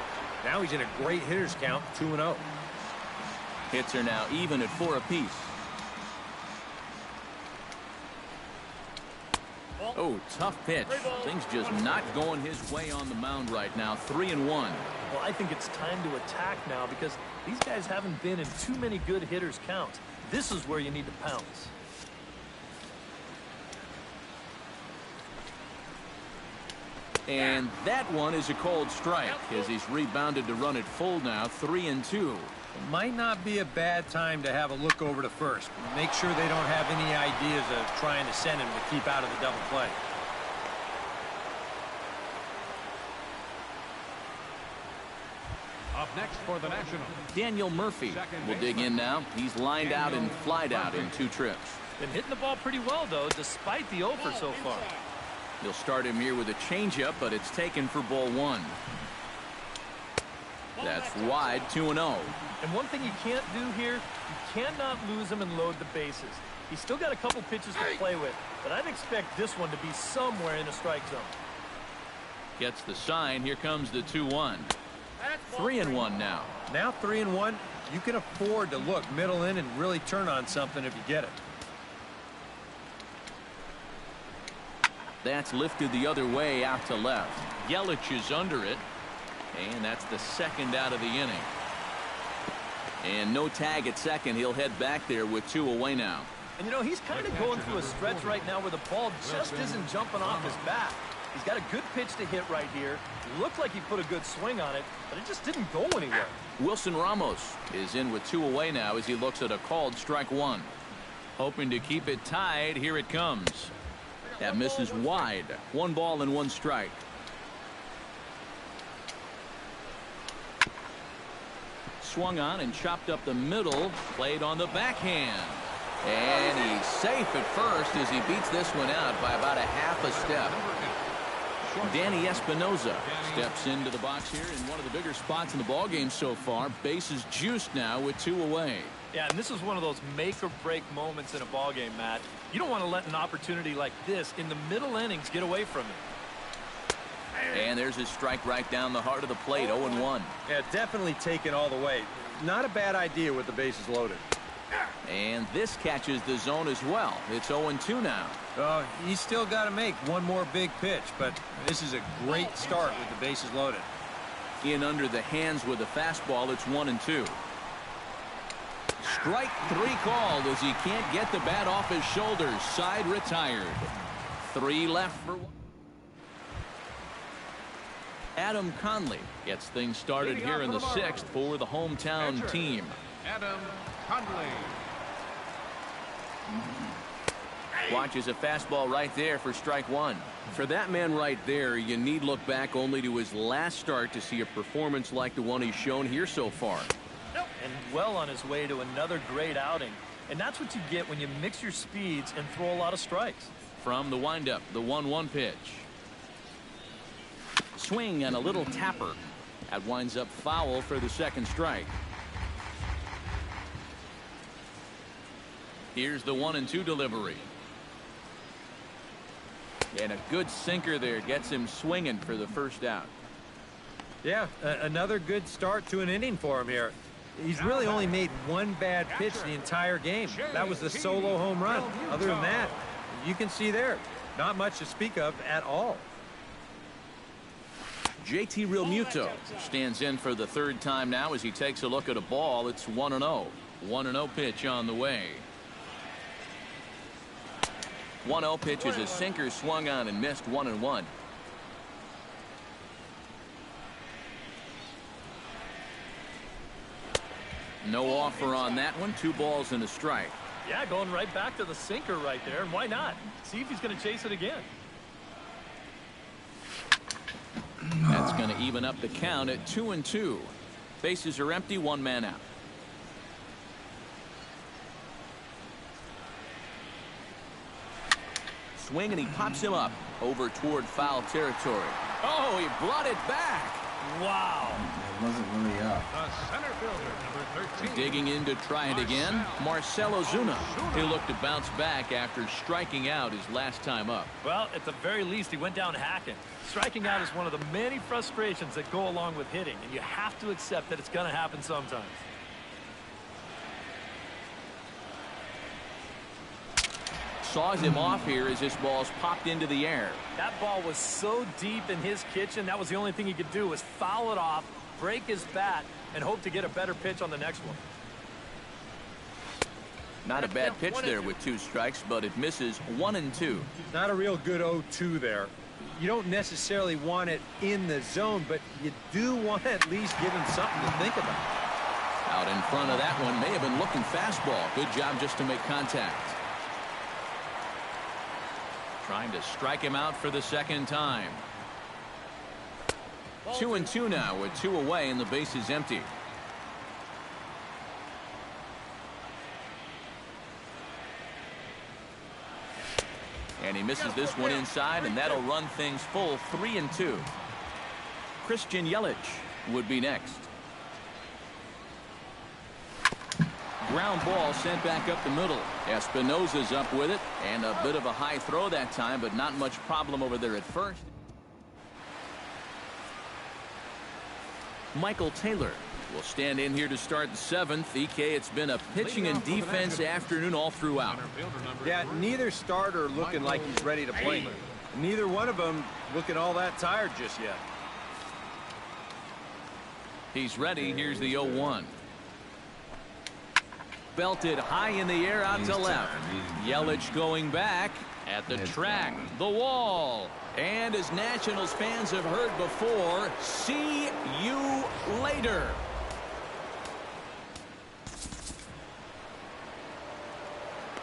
now he's in a great hitter's count, 2-0. Hits are now even at 4 apiece. Oh, tough pitch. Things just not going his way on the mound right now. 3-1. Well, I think it's time to attack now because these guys haven't been in too many good hitters' counts. This is where you need to pounce. And that one is a cold strike as he's rebounded to run it full now. 3-2. It might not be a bad time to have a look over to first. Make sure they don't have any ideas of trying to send him to keep out of the double play. Up next for the Nationals, Daniel Murphy will dig in now. He's lined out and flied out in 2 trips. Been hitting the ball pretty well, though, despite the offer so far. You'll start him here with a changeup, but it's taken for ball 1. That's wide, 2-0. And one thing you can't do here, you cannot lose him and load the bases. He's still got a couple pitches to play with, but I'd expect this one to be somewhere in the strike zone. Gets the sign. Here comes the 2-1. 3-1 now. Now 3-1. You can afford to look middle in and really turn on something if you get it. That's lifted the other way out to left. Yelich is under it. And that's the second out of the inning. And no tag at second. He'll head back there with 2 away now. And you know, he's kind of going through a stretch right now where the ball just isn't jumping off his bat. He's got a good pitch to hit right here. Looked like he put a good swing on it, but it just didn't go anywhere. Wilson Ramos is in with 2 away now as he looks at a called strike 1. Hoping to keep it tied. Here it comes. That misses wide. 1 ball and 1 strike. Swung on and chopped up the middle. Played on the backhand. And he's safe at first as he beats this one out by about a half a step. Danny Espinoza steps into the box here in one of the bigger spots in the ballgame so far. Bases juiced now with 2 away. Yeah, and this is one of those make-or-break moments in a ballgame, Matt. You don't want to let an opportunity like this in the middle innings get away from you. And there's his strike right down the heart of the plate, 0-1. Yeah, definitely taken all the way. Not a bad idea with the bases loaded. And this catches the zone as well. It's 0-2 now. He's still got to make one more big pitch, but this is a great start with the bases loaded. In under the hands with a fastball, it's 1-2. Strike 3 called as he can't get the bat off his shoulders. Side retired. 3 left for Adam Conley gets things started here in the 6th for the hometown team. Adam Conley. Watches a fastball right there for strike 1. For that man right there, you need look back only to his last start to see a performance like the one he's shown here so far. And well on his way to another great outing. And that's what you get when you mix your speeds and throw a lot of strikes. From the windup, the 1-1 pitch. Swing and a little tapper. That winds up foul for the 2nd strike. Here's the 1-2 delivery. And a good sinker there gets him swinging for the 1st out. Yeah, another good start to an inning for him here. He's really only made 1 bad pitch the entire game. That was the solo home run. Other than that, you can see there, not much to speak of at all. JT Realmuto stands in for the 3rd time now as he takes a look at a ball. It's 1-0. 1-0 pitch on the way. 1-0 pitch is a sinker swung on and missed. 1-1. No offer on that one. 2 balls and a strike. Yeah, going right back to the sinker right there. And why not? See if he's going to chase it again. That's going to even up the count at 2-2. Bases are empty. 1 man out. Swing and he pops him up over toward foul territory. Oh, he brought it back. Wow. It wasn't really up. The center fielder, number 13. Digging in to try it again. Marcell Ozuna. He looked to bounce back after striking out his last time up. Well, at the very least, he went down hacking. Striking out is one of the many frustrations that go along with hitting, and you have to accept that it's going to happen sometimes. Saws him off here as this ball's popped into the air. That ball was so deep in his kitchen, that was the only thing he could do was foul it off, break his bat, and hope to get a better pitch on the next one. Not a bad pitch there with 2 strikes, but it misses. 1-2. Not a real good 0-2 there. You don't necessarily want it in the zone, but you do want to at least give him something to think about. Out in front of that one, may have been looking fastball. Good job just to make contact. Trying to strike him out for the 2nd time. 2-2 now with 2 away and the base is empty. And he misses this one inside, and that'll run things full. 3-2. Christian Yelich would be next. Ground ball sent back up the middle. Espinosa's up with it, and a bit of a high throw that time, but not much problem over there at first. Michael Taylor will stand in here to start the 7th. EK, it's been a pitching and defense afternoon all throughout. Yeah, neither starter looking like he's ready to play. Neither one of them looking all that tired just yet. He's ready. Here's the 0-1. Belted high in the air out to left. Yelich going back at the track, the wall. And as Nationals fans have heard before, see you later.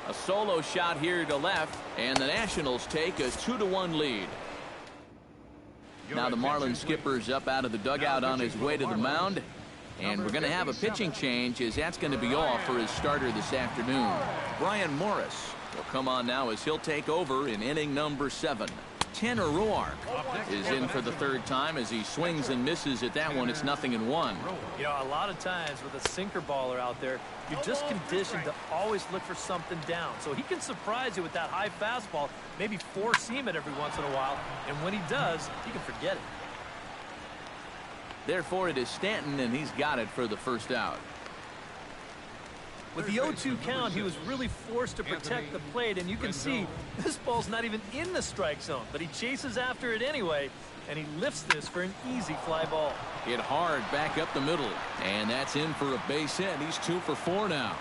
A solo shot here to left, and the Nationals take a 2-1 lead. Now the Marlins skipper's up out of the dugout on his way to the mound. And we're going to have a pitching change as that's going to be all for his starter this afternoon. Brian Morris will come on now as he'll take over in inning number 7. Tanner Roark is in for the 3rd time as he swings and misses at that one. It's 0-1. You know, a lot of times with a sinker baller out there, you're just conditioned to always look for something down. So he can surprise you with that high fastball, maybe 4-seam it every once in a while. And when he does, you can forget it. Therefore, it is Stanton, and he's got it for the 1st out. With the 0-2 count, he was really forced to protect the plate, and you can see this ball's not even in the strike zone, but he chases after it anyway, and he lifts this for an easy fly ball. Hit hard back up the middle, and that's in for a base hit. He's 2 for 4 now.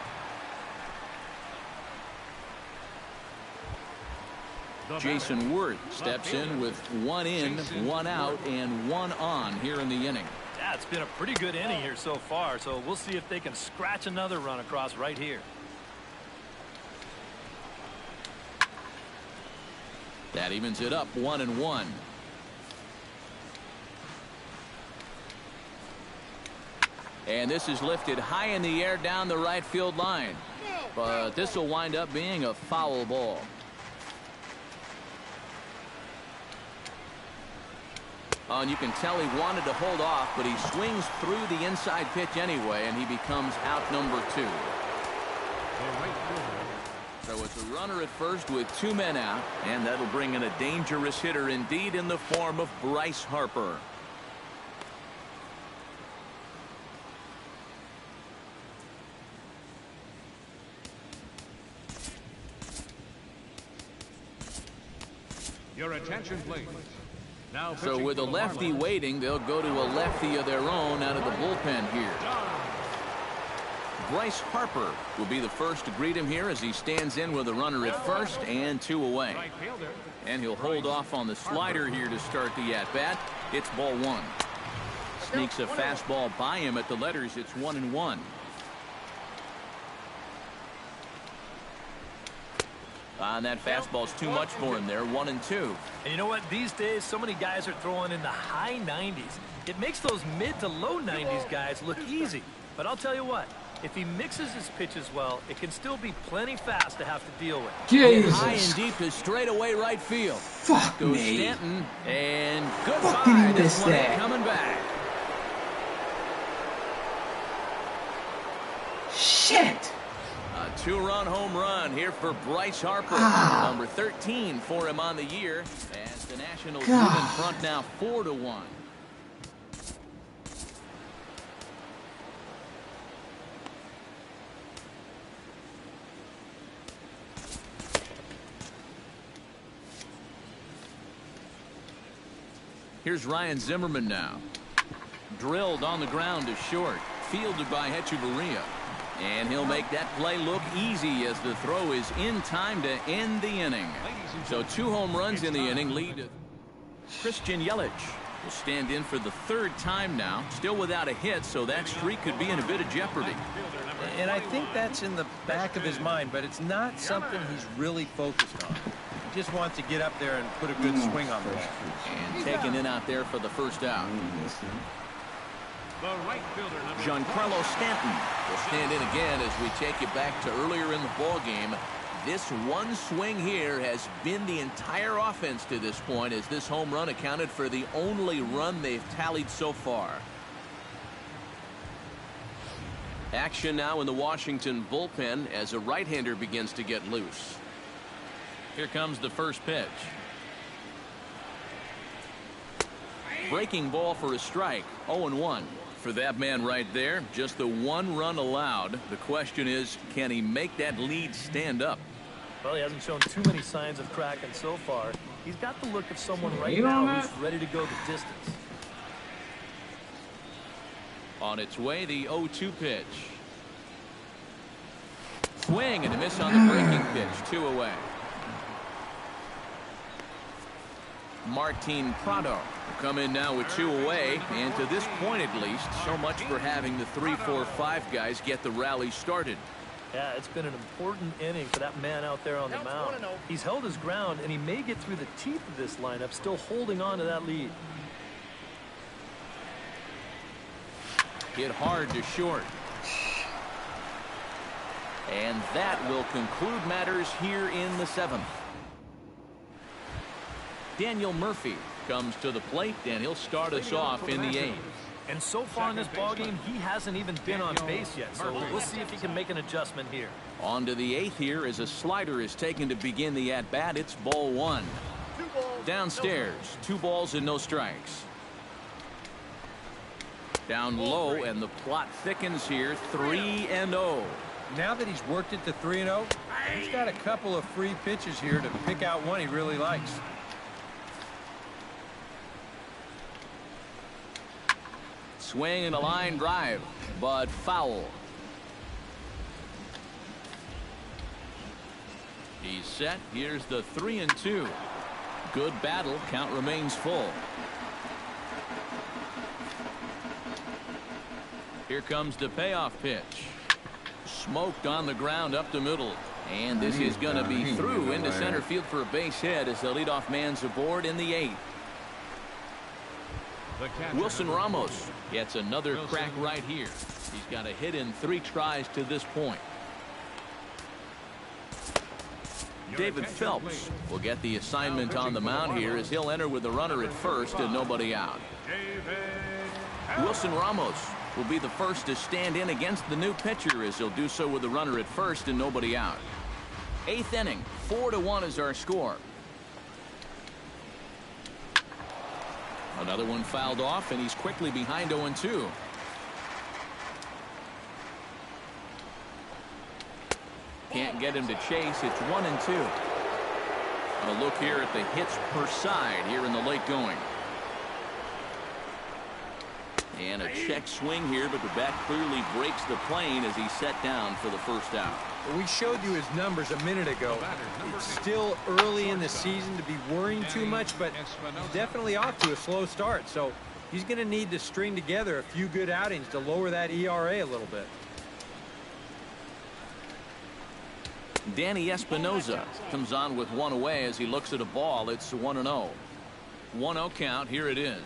Jason Worth steps in with 1 in, 1 out, and 1 on here in the inning. Yeah, it's been a pretty good inning here so far, so we'll see if they can scratch another run across right here. That evens it up 1-1. And this is lifted high in the air down the right field line. But this will wind up being a foul ball. Oh, and you can tell he wanted to hold off, but he swings through the inside pitch anyway, and he becomes out number 2. So it's a runner at first with 2 men out, and that'll bring in a dangerous hitter indeed in the form of Bryce Harper. Your attention, please. Now so with a lefty waiting, they'll go to a lefty of their own out of the bullpen here. Bryce Harper will be the first to greet him here as he stands in with a runner at first and 2 away. And he'll hold off on the slider here to start the at-bat. It's ball 1. Sneaks a fastball by him at the letters. It's 1-1. And that fastball's too much for him there. 1-2. And you know what? These days, so many guys are throwing in the high 90s. It makes those mid to low 90s guys look easy. But I'll tell you what, if he mixes his pitches well, it can still be plenty fast to have to deal with. Jesus. High and deep to straightaway right field. Fuck goes me. Stanton, and goodbye. Fucking This one ain't that. coming back. Shit. A 2-run home run here for Bryce Harper. Number 13 for him on the year. As the Nationals move in front now 4-1. Here's Ryan Zimmerman now. Drilled on the ground to short. Fielded by Hechavarria. And he'll make that play look easy as the throw is in time to end the inning. So 2 home runs in the inning lead. Christian Yelich will stand in for the 3rd time now. Still without a hit, so that streak could be in a bit of jeopardy. And I think that's in the back of his mind, but it's not something he's really focused on. He just wants to get up there and put a good swing on the ball. And taken in out there for the first out. Giancarlo Stanton will stand in again as we take you back to earlier in the ball game. This one swing here has been the entire offense to this point, as this home run accounted for the only run they've tallied so far. Action now in the Washington bullpen as a right-hander begins to get loose. Here comes the first pitch. Breaking ball for a strike. 0-1. For that man right there, just the 1 run allowed. The question is, can he make that lead stand up? Well, he hasn't shown too many signs of cracking so far. He's got the look of someone right now who's ready to go the distance. On its way, the 0-2 pitch. Swing and a miss on the breaking pitch. 2 away. Martin Prado will come in now with 2 away, and to this point at least, so much for having the 3-4-5 guys get the rally started. Yeah, it's been an important inning for that man out there on the mound. He's held his ground, and he may get through the teeth of this lineup, still holding on to that lead. Hit hard to short. And that will conclude matters here in the 7th. Daniel Murphy comes to the plate, and he'll start us off in the 8th. And so far in this ballgame, he hasn't even been on base yet, so we'll see if he can make an adjustment here. On to the 8th here as a slider is taken to begin the at-bat. It's ball 1. Downstairs, 2 balls and no strikes. Down low, and the plot thickens here. 3-0. Now that he's worked it to 3-0, he's got a couple of free pitches here to pick out one he really likes. Swing and a line drive, but foul. He's set. Here's the 3-2. Good battle. Count remains full. Here comes the payoff pitch. Smoked on the ground up the middle. And this is going to be through into center field for a base hit as the leadoff man's aboard in the 8th. Wilson Ramos gets another crack right here. He's got a hit in 3 tries to this point. David Phelps will get the assignment on the mound here as he'll enter with the runner at first and nobody out. Wilson Ramos will be the first to stand in against the new pitcher as he'll do so with the runner at first and nobody out. 8th inning, 4-1 is our score. Another one fouled off, and he's quickly behind 0-2. Can't get him to chase. It's 1-2. A look here at the hits per side here in the late going. And a check swing here, but the bat clearly breaks the plane as he's set down for the first out. We showed you his numbers a minute ago. It's still early in the season to be worrying too much, but he's definitely off to a slow start. So he's going to need to string together a few good outings to lower that ERA a little bit. Danny Espinoza comes on with one away as he looks at a ball. It's 1-0. 1-0 count. Here it is.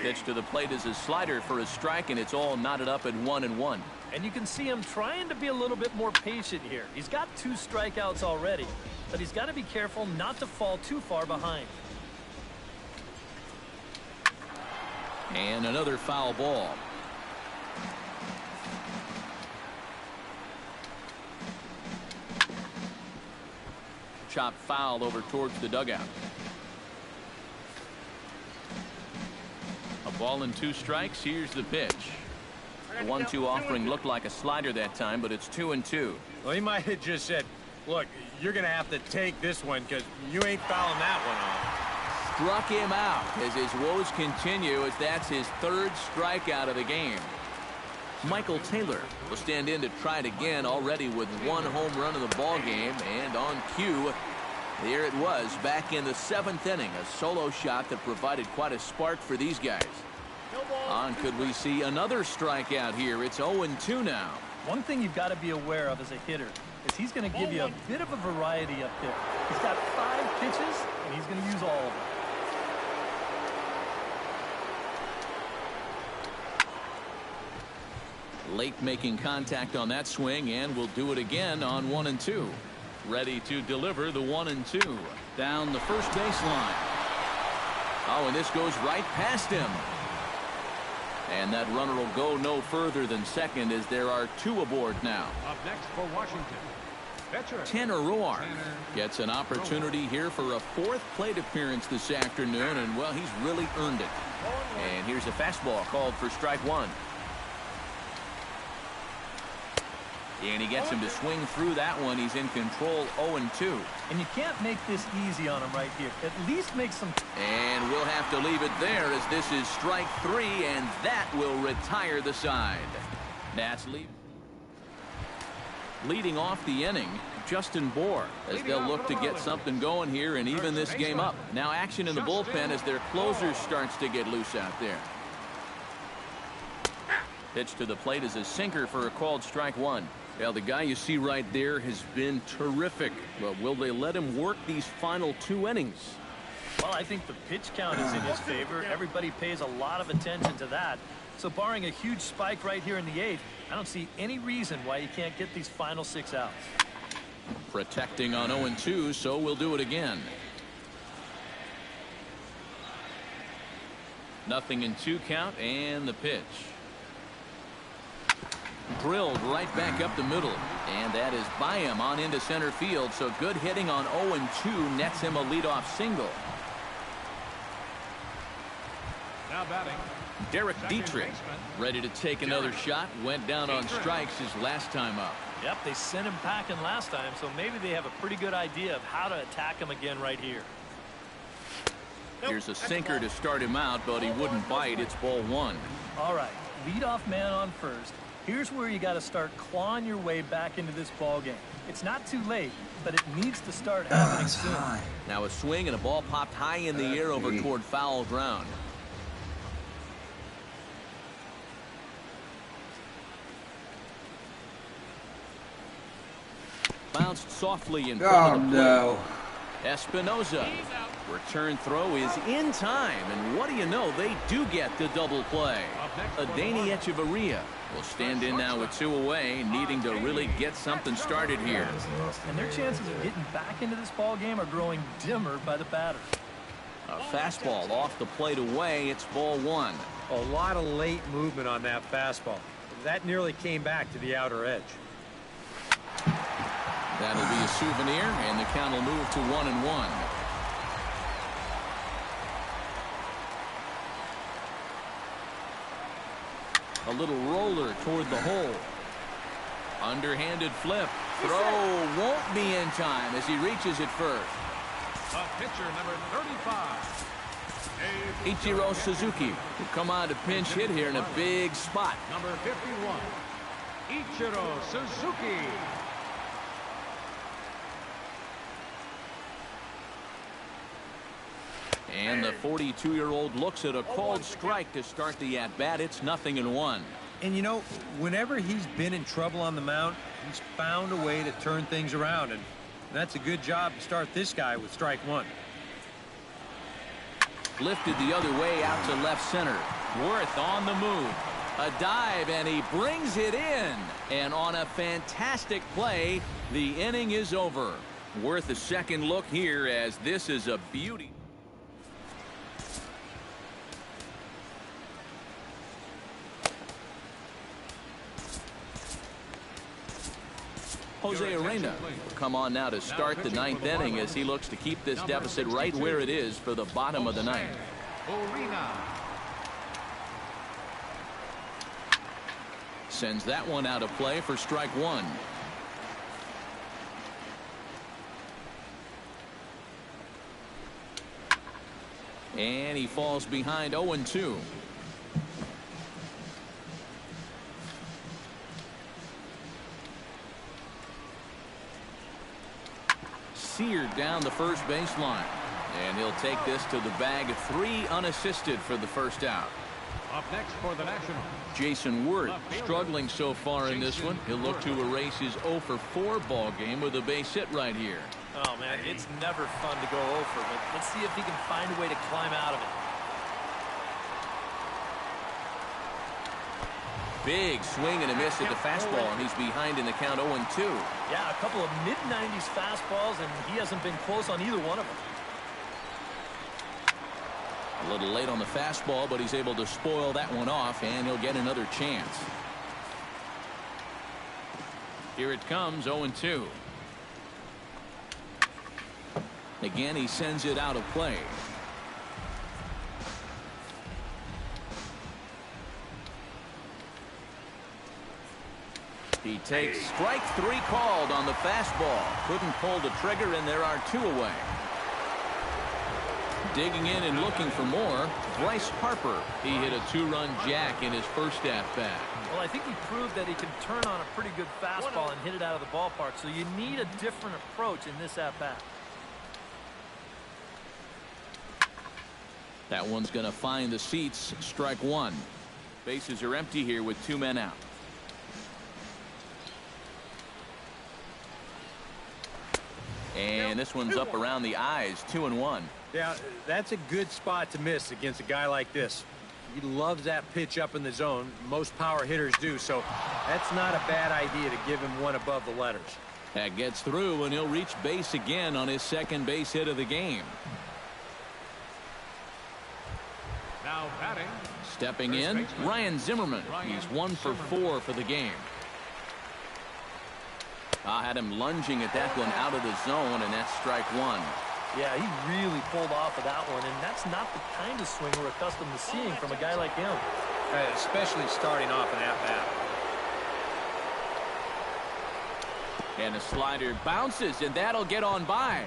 Pitch to the plate is a slider for a strike, and it's all knotted up at 1-1. And you can see him trying to be a little bit more patient here. He's got 2 strikeouts already, but he's got to be careful not to fall too far behind. And another foul ball. Chop foul over towards the dugout. A ball and 2 strikes. Here's the pitch. The 1-2 offering looked like a slider that time, but it's 2-2. Well, he might have just said, look, you're going to have to take this one because you ain't fouling that one off. Struck him out as his woes continue, as that's his 3rd strikeout of the game. Michael Taylor will stand in to try it again, already with 1 home run in the ball game, and on cue, there it was back in the 7th inning, a solo shot that provided quite a spark for these guys. On could we see another strikeout here? It's 0-2 now. One thing you've got to be aware of as a hitter is he's going to give you a bit of a variety up there. He's got 5 pitches, and he's going to use all of them. Late making contact on that swing, and will do it again on 1-2. Ready to deliver the 1-2 down the first baseline. Oh, and this goes right past him. And that runner will go no further than second as there are 2 aboard now. Up next for Washington, pitcher Tanner Roark gets an opportunity here for a 4th plate appearance this afternoon, and well, he's really earned it. And here's a fastball called for strike 1. And he gets him to swing through that one. He's in control, 0-2. And you can't make this easy on him right here. At least make some. And we'll have to leave it there as this is strike 3, and that will retire the side. That's leading off the inning, Justin Bohr, as they'll look to get something going here and even this game up. Now action in the bullpen as their closer starts to get loose out there. Pitch to the plate is a sinker for a called strike 1. Well, the guy you see right there has been terrific. But will they let him work these final 2 innings? Well, I think the pitch count is in his favor. Everybody pays a lot of attention to that. So barring a huge spike right here in the 8th, I don't see any reason why you can't get these final 6 outs. Protecting on 0-2, so we'll do it again. Nothing in 2 count, and the pitch. Drilled right back up the middle, and that is by him on into center field. So good hitting on 0-2 nets him a leadoff single. now batting. Derek Dietrich ready to take another shot. Went down on strikes his last time up. Yep, they sent him packing last time, so maybe they have a pretty good idea of how to attack him again right here. Here's a sinker to start him out, but he wouldn't bite. It's ball 1. All right, leadoff man on first. Here's where you got to start clawing your way back into this ball game. It's not too late, but it needs to start happening soon. Now a swing and a ball popped high in the air over toward foul ground. Bounced softly in front of the plate. No. Espinoza. Return throw is in time, and what do you know, they do get the double play. Adeiny Echeverria will stand in now with 2 away, needing to really get something started here. And their chances of getting back into this ball game are growing dimmer by the batter. A fastball off the plate away. It's ball 1. A lot of late movement on that fastball. That nearly came back to the outer edge. That'll be a souvenir, and the count will move to 1-1. A little roller toward the hole. Underhanded flip. Throw won't be in time as he reaches it first. The pitcher, number 35. Ichiro Suzuki will come on to pinch hit here in a big spot. Number 51. Ichiro Suzuki. And the 42-year-old looks at a called strike to start the at-bat. It's 0-1. And you know, whenever he's been in trouble on the mound, he's found a way to turn things around, and that's a good job to start this guy with strike 1. Lifted the other way out to left center. Worth on the move. A dive, and he brings it in. And on a fantastic play, the inning is over. Worth a second look here, as this is a beauty. Jose Arena will come on now to start the 9th inning as he looks to keep this deficit right where it is for the bottom of the 9th. Sends that one out of play for strike 1. And he falls behind 0-2. Seared down the first baseline, and he'll take this to the bag of 3 unassisted for the first out. Up next for the Nationals, Jason Worth struggling so far in this one. He'll look to erase his 0-for-4 ball game with a base hit right here. Oh man, it's never fun to go over, but let's see if he can find a way to climb out of it. Big swing and a miss at the fastball, and he's behind in the count 0-2. Yeah, a couple of mid-90s fastballs, and he hasn't been close on either one of them. A little late on the fastball, but he's able to spoil that one off, and he'll get another chance. Here it comes, 0-2. Again, he sends it out of play. He takes strike 3 called on the fastball. Couldn't pull the trigger, and there are 2 away. Digging in and looking for more, Bryce Harper. He hit a 2-run jack in his first at-bat. Well, I think he proved that he can turn on a pretty good fastball and hit it out of the ballpark, so you need a different approach in this at-bat. That one's going to find the seats. Strike 1. Bases are empty here with 2 men out. And this one's up around the eyes, 2-1. Yeah, that's a good spot to miss against a guy like this. He loves that pitch up in the zone. Most power hitters do, so that's not a bad idea to give him one above the letters. That gets through, and he'll reach base again on his second base hit of the game. now batting. Stepping in, Ryan Zimmerman. He's 1-for-4 for the game. Had him lunging at that one out of the zone, and that's strike 1. Yeah, he really pulled off of that one, and that's not the kind of swing we're accustomed to seeing from a guy like him. Especially starting off an at-bat. And the slider bounces, and that'll get on by.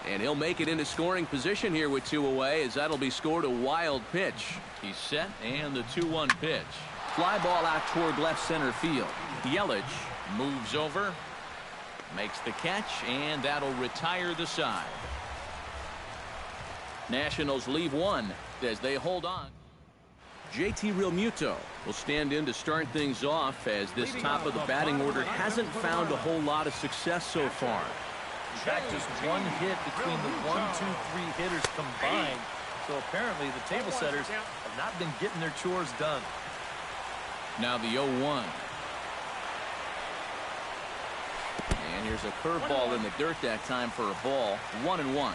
And he'll make it into scoring position here with 2 away, as that'll be scored a wild pitch. He's set, and the 2-1 pitch. Fly ball out toward left center field. Yelich moves over, makes the catch, and that'll retire the side. Nationals leave 1 as they hold on. JT Realmuto will stand in to start things off, as this top of the batting order hasn't found a whole lot of success so far. In fact, just 1 hit between the 1, 2, 3 hitters combined. So apparently the table setters have not been getting their chores done. Now the 0-1. And here's a curveball in the dirt that time for a ball. 1-1.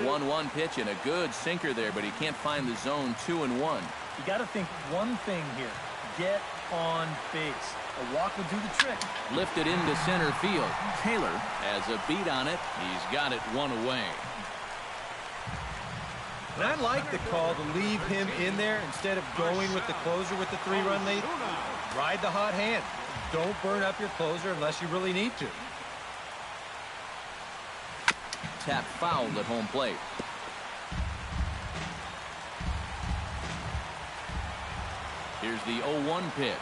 One pitch and a good sinker there, but he can't find the zone. 2-1. You got to think one thing here. Get on base. A walk would do the trick. Lifted into center field. Taylor has a beat on it. He's got it 1 away. And I like the call to leave him in there instead of going with the closer with the 3-run lead. Ride the hot hand. Don't burn up your closer unless you really need to. Tap fouled at home plate. Here's the 0-1 pitch.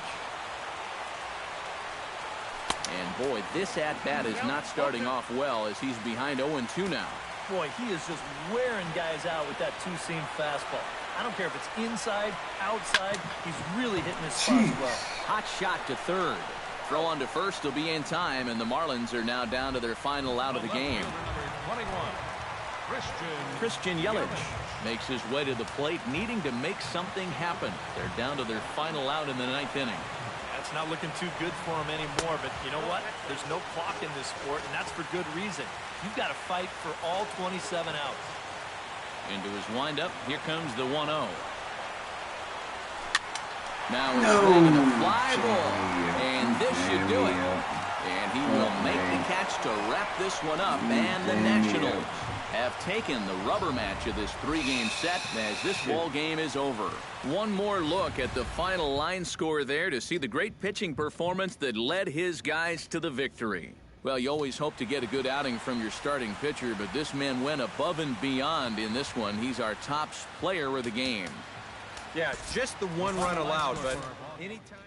And boy, this at-bat is not starting off well, as he's behind 0-2 now. Boy, he is just wearing guys out with that 2-seam fastball. I don't care if it's inside, outside, he's really hitting his spots well. Hot shot to third. Throw on to first will be in time, and the Marlins are now down to their final out of the game. Christian Yelich makes his way to the plate, needing to make something happen. They're down to their final out in the 9th inning. That's not looking too good for him anymore, but you know what? There's no clock in this sport, and that's for good reason. You've got to fight for all 27 outs. Into his windup, here comes the 1-0. Now he's swinging a fly ball, and this should do it. And he will make the catch to wrap this one up, and the Nationals have taken the rubber match of this 3-game set as this ball game is over. One more look at the final line score there to see the great pitching performance that led his guys to the victory. Well, you always hope to get a good outing from your starting pitcher, but this man went above and beyond in this one. He's our top player of the game. Yeah, just the 1 run allowed, but anytime.